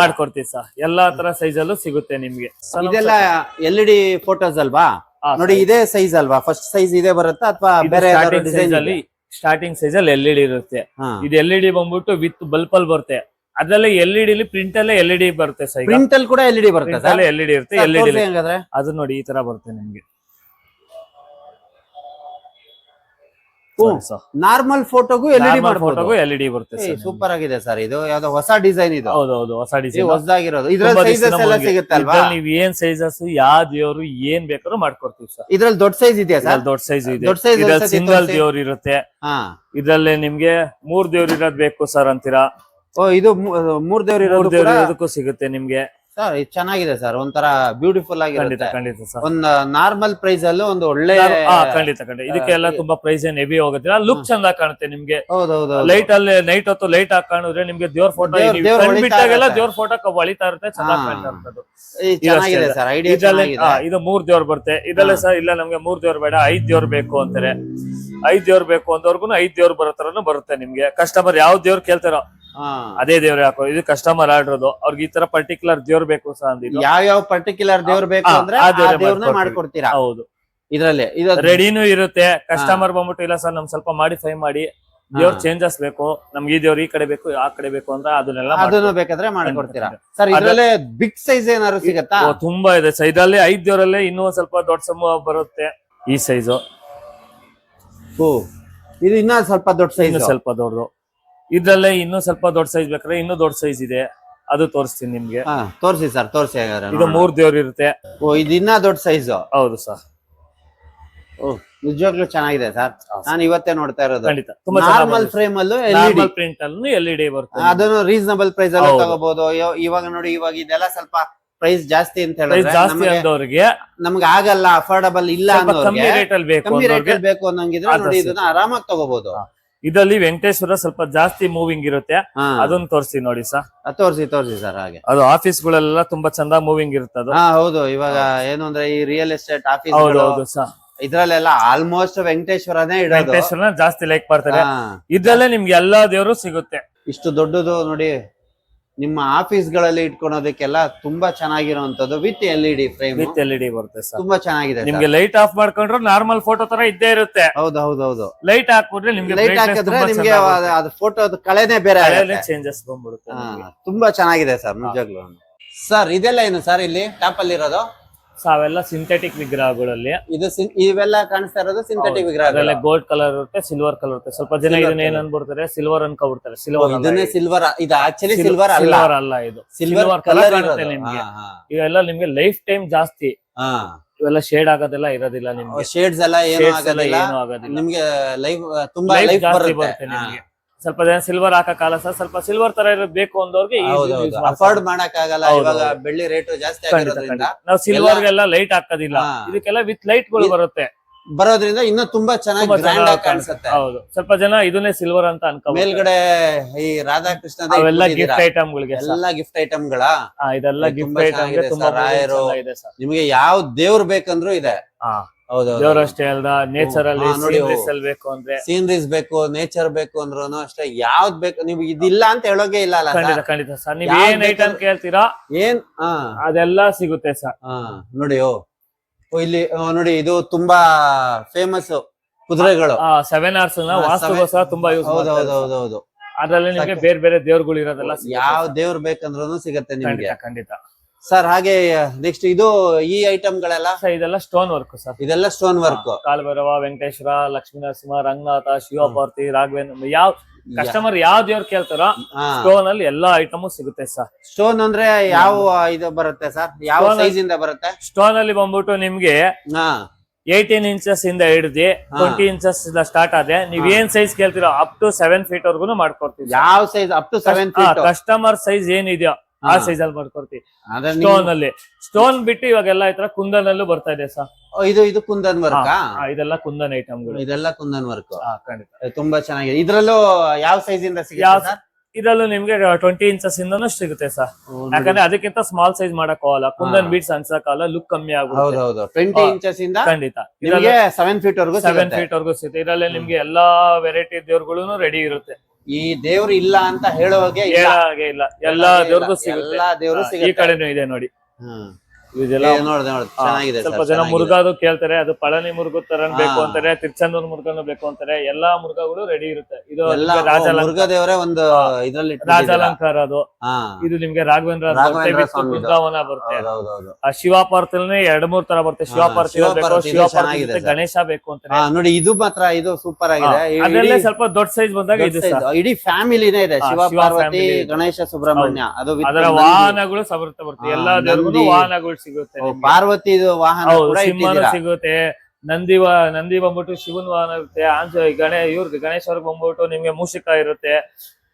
ಮಾಡ್ಕೊಡ್ತೀವಿ ಸರ್. ಎಲ್ಲಾ ತರ ಸೈಜ್ ಅಲ್ಲೂ ಸಿಗುತ್ತೆ ನಿಮ್ಗೆ. ಇದೆಲ್ಲ LED ಫೋಟೋಸ್ ಅಲ್ವಾ? ನೋಡಿ ಇದೇ ಸೈಜ್ ಅಲ್ವಾ? ಫಸ್ಟ್ ಸೈಜ್ ಇದೇ ಬರುತ್ತಾ ಅಥವಾ ಬೇರೆ ಡಿಸೈನ್ ಅಲ್ಲಿ ಸ್ಟಾರ್ಟಿಂಗ್ ಸೈಜ್ ಅಲ್ಲಿ LED ಇರುತ್ತೆ. ಇದು LED ಬಂದ್ಬಿಟ್ಟು ವಿತ್ ಬಲ್ಪ್ ಅಲ್ಲಿ ಬರುತ್ತೆ. ಅದ್ರಲ್ಲಿ LED ಅಲ್ಲಿ ಪ್ರಿಂಟ್ ಅಲ್ಲೇ LED ಬರುತ್ತೆ ಸರ್. ಪ್ರಿಂಟ್ ಅಲ್ಲಿ ಕೂಡ LED ಬರುತ್ತೆ ಪ್ರಿಂಟ್ ಅಲ್ಲೇ LED ಇರುತ್ತೆ. LED ಹೆಂಗಾದ್ರೆ ಅದು ನೋಡಿ ಈ ತರ ಬರುತ್ತೆ ನಿಮ್ಗೆ. ನಾರ್ಮಲ್ ಫೋಟೋಗೂ LED ಫೋಟೋಗೂ LED ಬರುತ್ತೆ ಸರ್. ಸೂಪರ್ ಆಗಿದೆ ಸರ್. ಇದು ಯಾವ್ದೋ ಹೊಸ ಡಿಸೈನ್ ಇದು. ಹೌದು ಹೊಸ ಡಿಸೈನ್ ಹೊಸದಾಗಿರೋದು. ಇದ್ರಲ್ಲಿ ಸೈಜಸ್ ಎಲ್ಲ ಸಿಗುತ್ತೆ ಅಲ್ವಾ? ನೀವ್ ಏನ್ ಸೈಜಸ್ ಯಾವ ದೇವ್ರು ಏನ್ ಬೇಕಾದ್ರೂ ಮಾಡ್ಕೊಡ್ತೀವಿ ಸರ್. ಇದ್ರಲ್ಲಿ ದೊಡ್ಡ ಸೈಜ್ ಇದೆಯಾ ಸರ್? ದೊಡ್ಡ ಸೈಜ್ ಇದೆ. ದೊಡ್ಡ ಸೈಜ್ ಇದ್ರಲ್ಲಿ ಸಿಂಗಲ್ ದೇವ್ರು ಇರುತ್ತೆ. ಇದ್ರಲ್ಲಿ ನಿಮ್ಗೆ 3 ದೇವ್ರು ಇರೋದ್ ಬೇಕು ಸರ್ ಅಂತೀರಾ? ಇದು 3 ದೇವ್ರು ಇರೋದಕ್ಕೂ ಸಿಗುತ್ತೆ ನಿಮ್ಗೆ ಸರ್. ಇದು ಚೆನ್ನಾಗಿದೆ ಸರ್. ಒಂಥರ ಬ್ಯೂಟಿಫುಲ್ ಆಗಿರುತ್ತೆ. ಖಂಡಿತ ಸರ್. ಒಂದು ನಾರ್ಮಲ್ ಪ್ರೈಸ್ ಅಲ್ಲಿ ಒಂದು ಒಳ್ಳೆ ಖಂಡಿತ ಇದಕ್ಕೆಲ್ಲ ತುಂಬಾ ಪ್ರೈಸ್ ಏನ್ ಹೆವಿ ಹೋಗೋದಿಲ್ಲ. ಲುಕ್ ಚಂದ ಕಾಣುತ್ತೆ ನಿಮ್ಗೆ. ಹೌದೌದು. ಲೈಟ್ ಅಲ್ಲಿ ನೈಟ್ ಹೊತ್ತು ಲೈಟ್ ಹಾಕೊಂಡಿದ್ರೆ ನಿಮ್ಗೆ ದೇವ್ರ ಫೋಟೋ ಬಿಟ್ಟಾಗೆಲ್ಲ ದೇವ್ರ ಫೋಟೋ ಹೊಳಿತಾ ಇರುತ್ತೆ. ಚೆನ್ನಾಗಿ ಕಾಣ್ತಾ ಇರ್ತದೆ. ಚೆನ್ನಾಗಿದೆ ಸರ್. ಐಡಿಯಾ ಚೆನ್ನಾಗಿದೆ. ಇದು 3 ದೇವ್ರು ಬರುತ್ತೆ. ಇದಲ್ಲೇ ಸರ್ ಇಲ್ಲ ನಮ್ಗೆ 3 ದೇವ್ರು ಬೇಡ 5 ದೇವ್ರು ಬೇಕು ಅಂತಾರೆ. 5 ದೇವ್ರು ಬೇಕು ಅಂದವ್ರಿಗೂ 5 ದೇವ್ರು ಬರೋ ತರನು ಬರುತ್ತೆ ನಿಮ್ಗೆ. ಕಸ್ಟಮರ್ ಯಾವ ದೇವ್ರು ಕೇಳ್ತಾರೋ ಅದೇ ದೇವ್ರ ಹಾಕೋ. ಇದು ಕಸ್ಟಮರ್ ಆರ್ಡರ್. ಅವ್ರಿಗೆ ಈ ತರ ಪರ್ಟಿಕ್ಯುಲರ್ ದೇವ್ರ ಬೇಕು ಸಹ ಅಂದಿದ್ದು. ಯಾವ ಪರ್ಟಿಕ್ಯುಲರ್ ದೇವ್ರ ಬೇಕು ಅಂದ್ರೆ ಆ ದೇವ್ರನ್ನ ಮಾಡ್ಕೊಡ್ತೀರಾ? ಹೌದು. ಇದ್ರಲ್ಲಿ ರೆಡಿನೂ ಇರುತ್ತೆ. ಕಸ್ಟಮರ್ ಬಂದ್ಬಿಟ್ಟು ಇಲ್ಲ ಸರ್ ನಮ್ ಸ್ವಲ್ಪ ಮಾಡಿಫೈ ಮಾಡಿ ದೇವ್ರ ಚೇಂಜಸ್ ಬೇಕು, ನಮ್ಗೆ ಈ ದೇವ್ರ ಈ ಕಡೆ ಬೇಕು ಆ ಕಡೆ ಬೇಕು ಅಂದ್ರೆ ಅದನ್ನೆಲ್ಲ ಬೇಕಾದ್ರೆ ಮಾಡ್ಕೊಡ್ತೀರಾ ಸರ್? ಇದ್ರಲ್ಲೇ ಬಿಗ್ ಸೈಜ್ ಏನಾದ್ರು ಸಿಗತ್ತಾ? ತುಂಬಾ ಇದೆ ಸರ್. ಇದರಲ್ಲಿ 5 ದೇವ್ರಲ್ಲೇ ಇನ್ನೂ ಸ್ವಲ್ಪ ದೊಡ್ಡ ಸಮ ಬರುತ್ತೆ. ಈ ಸೈಜು ಇದು ಇನ್ನ ಸ್ವಲ್ಪ ದೊಡ್ಡ ಸೈಜ್, ಸ್ವಲ್ಪ ದೊಡ್ಡದು. ಇದ್ರಲ್ಲೇ ಇನ್ನೂ ಸ್ವಲ್ಪ ದೊಡ್ಡ ಸೈಜ್ ಬೇಕಾದ್ರೆ ಇನ್ನೂ ದೊಡ್ಡ ಸೈಜ್ ಇದೆ, ಅದು ತೋರಿಸ್ತೀನಿ ನಿಮ್ಗೆ. ತೋರಿಸಿ ಸರ್, ತೋರಿಸಿ. ಇದು 3 ದೇವ್ರು ಇರುತ್ತೆ. ಇದು ಇನ್ನ ದೊಡ್ಡ ಸೈಜ್. ಹೌದು ಸರ್. ನಿಜವಾಗ್ಲೂ ಚೆನ್ನಾಗಿದೆ ಸರ್. ನಾನು ಇವತ್ತೇ ನೋಡ್ತಾ ಇರೋದು. ಖಂಡಿತ ನಾರ್ಮಲ್ ಫ್ರೇಮ್ ಅಲ್ಲೂ ಪ್ರಿಂಟ್ ಅಲ್ಲೂ LED ಬರುತ್ತೆ. ಅದನ್ನು ರೀಸನಬಲ್ ಪ್ರೈಸ್ ಅಲ್ಲಿ ತಗೋಬಹುದು. ಇವಾಗ ನೋಡಿ, ಇವಾಗ ಇದೆಲ್ಲ ಸ್ವಲ್ಪ ಪ್ರೈಸ್ ಜಾಸ್ತಿ ಅಂತ ಹೇಳಿದ್ರೆ ನಮ್ಗೆ ಆಗಲ್ಲ, ಅಫೋರ್ಡಬಲ್ ಇಲ್ಲ, ಕಮ್ಮಿ ರೇಟ್ ಅಲ್ಲಿ ಬೇಕು ಅನ್ನಂಗಿದ್ರೆ ನೋಡಿ ಇದನ್ನ ಆರಾಮಾಗಿ ತಗೋಬಹುದು. ಇದರಲ್ಲಿ ವೆಂಕಟೇಶ್ವರ ಸ್ವಲ್ಪ ಜಾಸ್ತಿ ಮೂವಿಂಗ್ ಇರುತ್ತೆ, ಅದನ್ನ ತೋರಿಸಿ ನೋಡಿ ಸರ್. ತೋರಿಸಿ ಸರ್. ಹಾಗೆ ಅದು ಆಫೀಸ್ ಗಳೆಲ್ಲ ತುಂಬಾ ಚಂದ ಮೂವಿಂಗ್ ಇರುತ್ತೆ. ಹೌದು. ಇವಾಗ ಏನು ಅಂದ್ರೆ ಈ ರಿಯಲ್ ಎಸ್ಟೇಟ್ ಆಫೀಸ್ ಹೌದು ಸರ್, ಇದ್ರಲ್ಲೆಲ್ಲ ಆಲ್ಮೋಸ್ಟ್ ವೆಂಕಟೇಶ್ವರನೇ ಇಡೋದು. ವೆಂಕಟೇಶ್ವರನ ಜಾಸ್ತಿ ಲೈಕ್ ಮಾಡ್ತಾರೆ. ಇದ್ರಲ್ಲೇ ನಿಮ್ಗೆ ಎಲ್ಲಾ ದೇವರು ಸಿಗುತ್ತೆ. ಇಷ್ಟು ದೊಡ್ಡದು ನೋಡಿ, ನಿಮ್ಮ ಆಫೀಸ್ ಗಳಲ್ಲಿ ಇಟ್ಕೊಳೋದಕ್ಕೆಲ್ಲ ತುಂಬಾ ಚೆನ್ನಾಗಿರುವಂತದ್ದು with LED frame. With LED ಬರುತ್ತೆ ಸರ್. ತುಂಬಾ ಚೆನ್ನಾಗಿದೆ. ನಿಮ್ಗೆ ಲೈಟ್ ಆಫ್ ಮಾಡ್ಕೊಂಡ್ರೆ ನಾರ್ಮಲ್ ಫೋಟೋ ತರ ಇದ್ದೇ ಇರುತ್ತೆ. ಹೌದು. ಲೈಟ್ ಹಾಕಿದ್ರೆ ನಿಮ್ಗೆ ಲೈಟ್ ಹಾಕಿದ್ರೆ ನಿಮ್ಗೆ ಅದು ಫೋಟೋ ಕಳೆನೇ ಬೇರೆ ಚೇಂಜಸ್ ಬಂದ್ಬಿಡುತ್ತೆ. ತುಂಬಾ ಚೆನ್ನಾಗಿದೆ ಸರ್ ನಿಜವಾಗ್ಲೂ. ಸರ್ ಇದೆಲ್ಲ ಏನು ಸರ್ ಇಲ್ಲಿ ಟಾಪ್ ಅಲ್ಲಿ ಇರೋದು? ಅವೆಲ್ಲ ಸಿಂಥೆಟಿಕ್ ವಿಗ್ರಹಗಳಲ್ಲಿ. ಇವೆಲ್ಲ ಕಾಣಿಸ್ತಾ ಇರೋದು ಸಿಂಥೆಟಿಕ್ ವಿಗ್ರಹ. ಗೋಲ್ಡ್ ಕಲರ್ ಇರುತ್ತೆ, ಸಿಲ್ವರ್ ಕಲರ್ ಇರುತ್ತೆ. ಸ್ವಲ್ಪ ಜನ ಇದನ್ನ ಏನ್ ಅನ್ಬಿಡ್ತಾರೆ, ಸಿಲ್ವರ್ ಅನ್ಕೊಬಿಡ್ತಾರೆ. ಸಿಲ್ವರ್ ಇದನ್ನೇ ಸಿಲ್ವರ್. ಇದು ಆಕ್ಚುಲಿ ಸಿಲ್ವರ್ ಅಲ್ಲ, ಇದು ಸಿಲ್ವರ್ ಕಲರ್ ಇರುತ್ತೆ ನಿಮ್ಗೆ. ಇವೆಲ್ಲ ನಿಮ್ಗೆ ಲೈಫ್ ಟೈಮ್ ಜಾಸ್ತಿ. ಇವೆಲ್ಲ ಶೇಡ್ ಆಗೋದೆಲ್ಲ ಇರೋದಿಲ್ಲ ನಿಮ್ಗೆ. ಶೇಡ್ಸ್ ಎಲ್ಲ ಏನು ಆಗೋದಿಲ್ಲ ನಿಮ್ಗೆ. ಲೈಫ್ ತುಂಬಾ ಲೈಫ್ ಬರುತ್ತೆ ನಿಮ್ಗೆ. ಸ್ವಲ್ಪ ಜನ ಸಿಲ್ವರ್ ಹಾಕಕ್ಕಾಗಲ್ಲ ಸರ್, ಸ್ವಲ್ಪ ಸಿಲ್ವರ್ ತರ ಇರೋದು ಬೇಕು ಅಂದವ್ರಿಗೆ ಅಫೋರ್ಡ್ ಮಾಡಕ್ ಆಗಲ್ಲ. ಇವಾಗ ಬೆಳ್ಳಿ ರೇಟ್ ಜಾಸ್ತಿ ಆಗಿರೋದ್ರಿಂದ ನಾವು ಸಿಲ್ವರ್ ಗೆಲ್ಲ ಲೈಟ್ ಹಾಕೋದಿಲ್ಲ, ಇದಕ್ಕೆಲ್ಲ ವಿತ್ ಲೈಟ್ ಗಳು ಬರೋದ್ರಿಂದ ಇನ್ನೂ ತುಂಬಾ ಚೆನ್ನಾಗಿ ಗ್ರ್ಯಾಂಡ್ ಆಗಿ ಕಾಣಿಸುತ್ತೆ. ಹೌದು. ಸ್ವಲ್ಪ ಜನ ಇದನ್ನೇ ಸಿಲ್ವರ್ ಅಂತ ಅನ್ಕೋ. ಮೇಲ್ಗಡೆ ಈ ರಾಧಾಕೃಷ್ಣ ಅವೆಲ್ಲ ಗಿಫ್ಟ್ ಐಟಮ್ ಗಳಿಗೆ, ಎಲ್ಲ ಗಿಫ್ಟ್ ಐಟಮ್ ಗಳ ಇದೆಲ್ಲ ಗಿಫ್ಟ್ ಐಟಮ್ ತುಂಬಾ ರಾಯರು. ನಿಮಗೆ ಯಾವ ದೇವ್ರು ಬೇಕಂದ್ರೂ ಇದೆ. ದೇವರಷ್ಟೇ ಅಲ್ದ, ನೇಚರ್ ಅಲ್ಲಿ ಬೇಕು ಅಂದ್ರೆ ಸೀನರೀಸ್ ಬೇಕು, ನೇಚರ್ ಬೇಕು ಅಂದ್ರೂ ಅಷ್ಟೇ. ಯಾವ್ದ್ ಬೇಕು ನೀವು ಇದಿಲ್ಲ ಅಂತ ಹೇಳೋಕೆ ಇಲ್ಲ ಅಲ್ಲ. ಖಂಡಿತ ಸರ್. ನೀವ್ ಏನ್ ಐಟಮ್ ಕೇಳ್ತೀರಾ ಅದೆಲ್ಲ ಸಿಗುತ್ತೆ ಸರ್. ನೋಡಿ ಇಲ್ಲಿ ನೋಡಿ, ಇದು ತುಂಬಾ ಫೇಮಸ್ ಕುದುರೆಗಳು. 7 Rs ವಾಸ್ತುಗೋಸ್ಕರ ತುಂಬಾ ಯೂಸ್. ಹೌದು. ಅದ್ರಲ್ಲಿ ನಿಮ್ಗೆ ಬೇರೆ ಬೇರೆ ದೇವ್ರುಗಳು ಇರೋದೆಲ್ಲ ಯಾವ ದೇವ್ರು ಬೇಕಂದ್ರೂ ಸಿಗತ್ತೆ ನಿಮ್ಗೆ. ಖಂಡಿತ ಸರ್ ಹಾಗೆ ನೆಕ್ಸ್ಟ್ ಇದು ಈ ಐಟಮ್ ಗಳೆಲ್ಲ ಸರ್ ಇದೆಲ್ಲ ಸ್ಟೋನ್ ವರ್ಕ್ ಸರ್. ಇದೆಲ್ಲ ಸ್ಟೋನ್ ವರ್ಕ್. ಕಾಲಭೈರವ, ವೆಂಕಟೇಶ್ವರ, ಲಕ್ಷ್ಮೀ ನರಸಿಂಹ, ರಂಗನಾಥ, ಶಿವಪಾರ್ತಿ, ರಾಘವೇಂದ್ರ, ಯಾವ ಕಸ್ಟಮರ್ ಯಾವ ದೇವ್ರು ಕೇಳ್ತಾರೋ ಸ್ಟೋನ್ ಅಲ್ಲಿ ಎಲ್ಲಾ ಐಟಮು ಸಿಗುತ್ತೆ ಸರ್. ಸ್ಟೋನ್ ಅಂದ್ರೆ ಯಾವ ಇದು ಬರುತ್ತೆ ಸರ್, ಯಾವ ಸೈಜ್ ಇಂದ ಬರುತ್ತೆ? ಸ್ಟೋನ್ ಅಲ್ಲಿ ಬಂದ್ಬಿಟ್ಟು ನಿಮ್ಗೆ 18 ಇಂಚಸ್ ಇಂದ ಹಿಡಿದು 20 ಇಂಚಸ್ ಇಂದ ಸ್ಟಾರ್ಟ್ ಆದ್ರೆ ನೀವ್ ಏನ್ ಸೈಜ್ ಕೇಳ್ತೀರೋ ಅಪ್ ಟು 7 ಫೀಟ್ ವರ್ಗು ಮಾಡ್ಕೊಡ್ತೀವಿ. ಯಾವ size up to 7 feet? Customer size ಏನಿದೆಯೋ ಆ ಸೈಜ್ ಅಲ್ಲಿ ಮಾಡ್ಕೊಡ್ತೀವಿ. ಸ್ಟೋನ್ ಅಲ್ಲಿ ಸ್ಟೋನ್ ಬಿಟ್ಟು ಇವಾಗೆಲ್ಲ ಈ ತರ ಕುಂದನ್ ಅಲ್ಲೂ ಬರ್ತಾ ಇದೆ ಸರ್. ಇದು ಕುಂದನ್ ವರ್ಕ್. ಇದೆಲ್ಲ ಕುಂದನ್ ಐಟಮ್ಗಳು. ಇದೆಲ್ಲ ಕುಂದನ್ ವರ್ಕ್. ಖಂಡಿತ ತುಂಬಾ ಚೆನ್ನಾಗಿದೆ. ಇದ್ರಲ್ಲೂ ಯಾವ ಸೈಜ್ ಇಂದ ಸಿಗುತ್ತೆ? ಇದರಲ್ಲೂ ನಿಮ್ಗೆ 20 ಇಂಚಸ್ ಇಂದನೂ ಸಿಗುತ್ತೆ ಸರ್. ಯಾಕಂದ್ರೆ ಅದಕ್ಕಿಂತ ಸ್ಮಾಲ್ ಸೈಜ್ ಮಾಡಕ್ ಹೋಗಲ್ಲ. ಕುಂದನ್ ಬೀಟ್ಸ್ ಅನ್ಸಕ್ಕಾಗಲ್ಲ, ಲುಕ್ ಕಮ್ಮಿ ಆಗುತ್ತೆ. 20 ಇಂಚಸ್ ಇಂದ ಖಂಡಿತ 7 ಫೀಟ್ ವರ್ಗು 7 ಫೀಟ್ ವರ್ಗು ಸಿಗುತ್ತೆ. ಇದರಲ್ಲಿ ನಿಮ್ಗೆ ಎಲ್ಲಾ ವೆರೈಟಿ ದೇವ್ರುಗಳು ರೆಡಿ ಇರುತ್ತೆ. ಈ ದೇವ್ರು ಇಲ್ಲ ಅಂತ ಹೇಳೋಗೆ ಇಲ್ಲ, ಎಲ್ಲಾ ದೇವ್ರಿಗೂ ಸಿಗುತ್ತೆ. ಎಲ್ಲಾ ದೇವ್ರು ಈ ಕಡೆನೂ ಇದೆ ನೋಡಿ. ಇದೆಲ್ಲ ಚೆನ್ನಾಗಿದೆ. ಸ್ವಲ್ಪ ಜನ ಮುರುಗಾದು ಕೇಳ್ತಾರೆ, ಅದು ಪಳನಿ ಮುರುಗ ತರ ಬೇಕು ಅಂತಾರೆ, ತಿರ್ಚಂದೂರ್ ಮುರುಗನು ಬೇಕು ಅಂತಾರೆ. ಎಲ್ಲಾ ಮುರುಗಗಳು ರೆಡಿ ಇರುತ್ತೆ. ಇದು ಮುರುಘದೇವರೇ ಒಂದು ಇದ್ರಲ್ಲಿ ರಾಜಾಲಂಕಾರ. ಅದು ಇದು ನಿಮ್ಗೆ ರಾಘವೇಂದ್ರ ಬೃಂದಾವನ ಬರುತ್ತೆ. ಆ ಶಿವಪಾರ್ಥಿನೇ 2-3 ತರ ಬರುತ್ತೆ. ಶಿವಪಾರ್ಥಿ ಬೇಕು, ಶಿವಪಾರ್ಥಿ ಗಣೇಶ ಬೇಕು ಅಂತಾರೆ ನೋಡಿ. ಇದು ಮಾತ್ರ ಇದು ಸೂಪರ್ ಆಗಿದೆ. ಅದರಲ್ಲೇ ಸ್ವಲ್ಪ ದೊಡ್ಡ ಸೈಜ್ ಬಂದಾಗ ಇದು ಇಡೀ ಫ್ಯಾಮಿಲಿನೇ ಇದೆ. ಶಿವ ಪಾರ್ವತಿ, ಗಣೇಶ, ಸುಬ್ರಹ್ಮಣ್ಯ. ಅದು ಅದರ ವಾಹನಗಳು ಬರುತ್ತೆ. ಎಲ್ಲಾ ದೇವರಿಗೂ ವಾಹನಗಳು ಸಿಗುತ್ತೆ. ಪಾರ್ವತಿ ವಾಹನ ಸಿಗುತ್ತೆ. ನಂದಿ ಬಂದ್ಬಿಟ್ಟು ಶಿವನ್ ವಾಹನ ಇರುತ್ತೆ. ಇವ್ರಿಗೆ ಗಣೇಶ್ವರ್ಗೆ ಬಂದ್ಬಿಟ್ಟು ನಿಮ್ಗೆ ಮೂಷಿಕ ಇರುತ್ತೆ.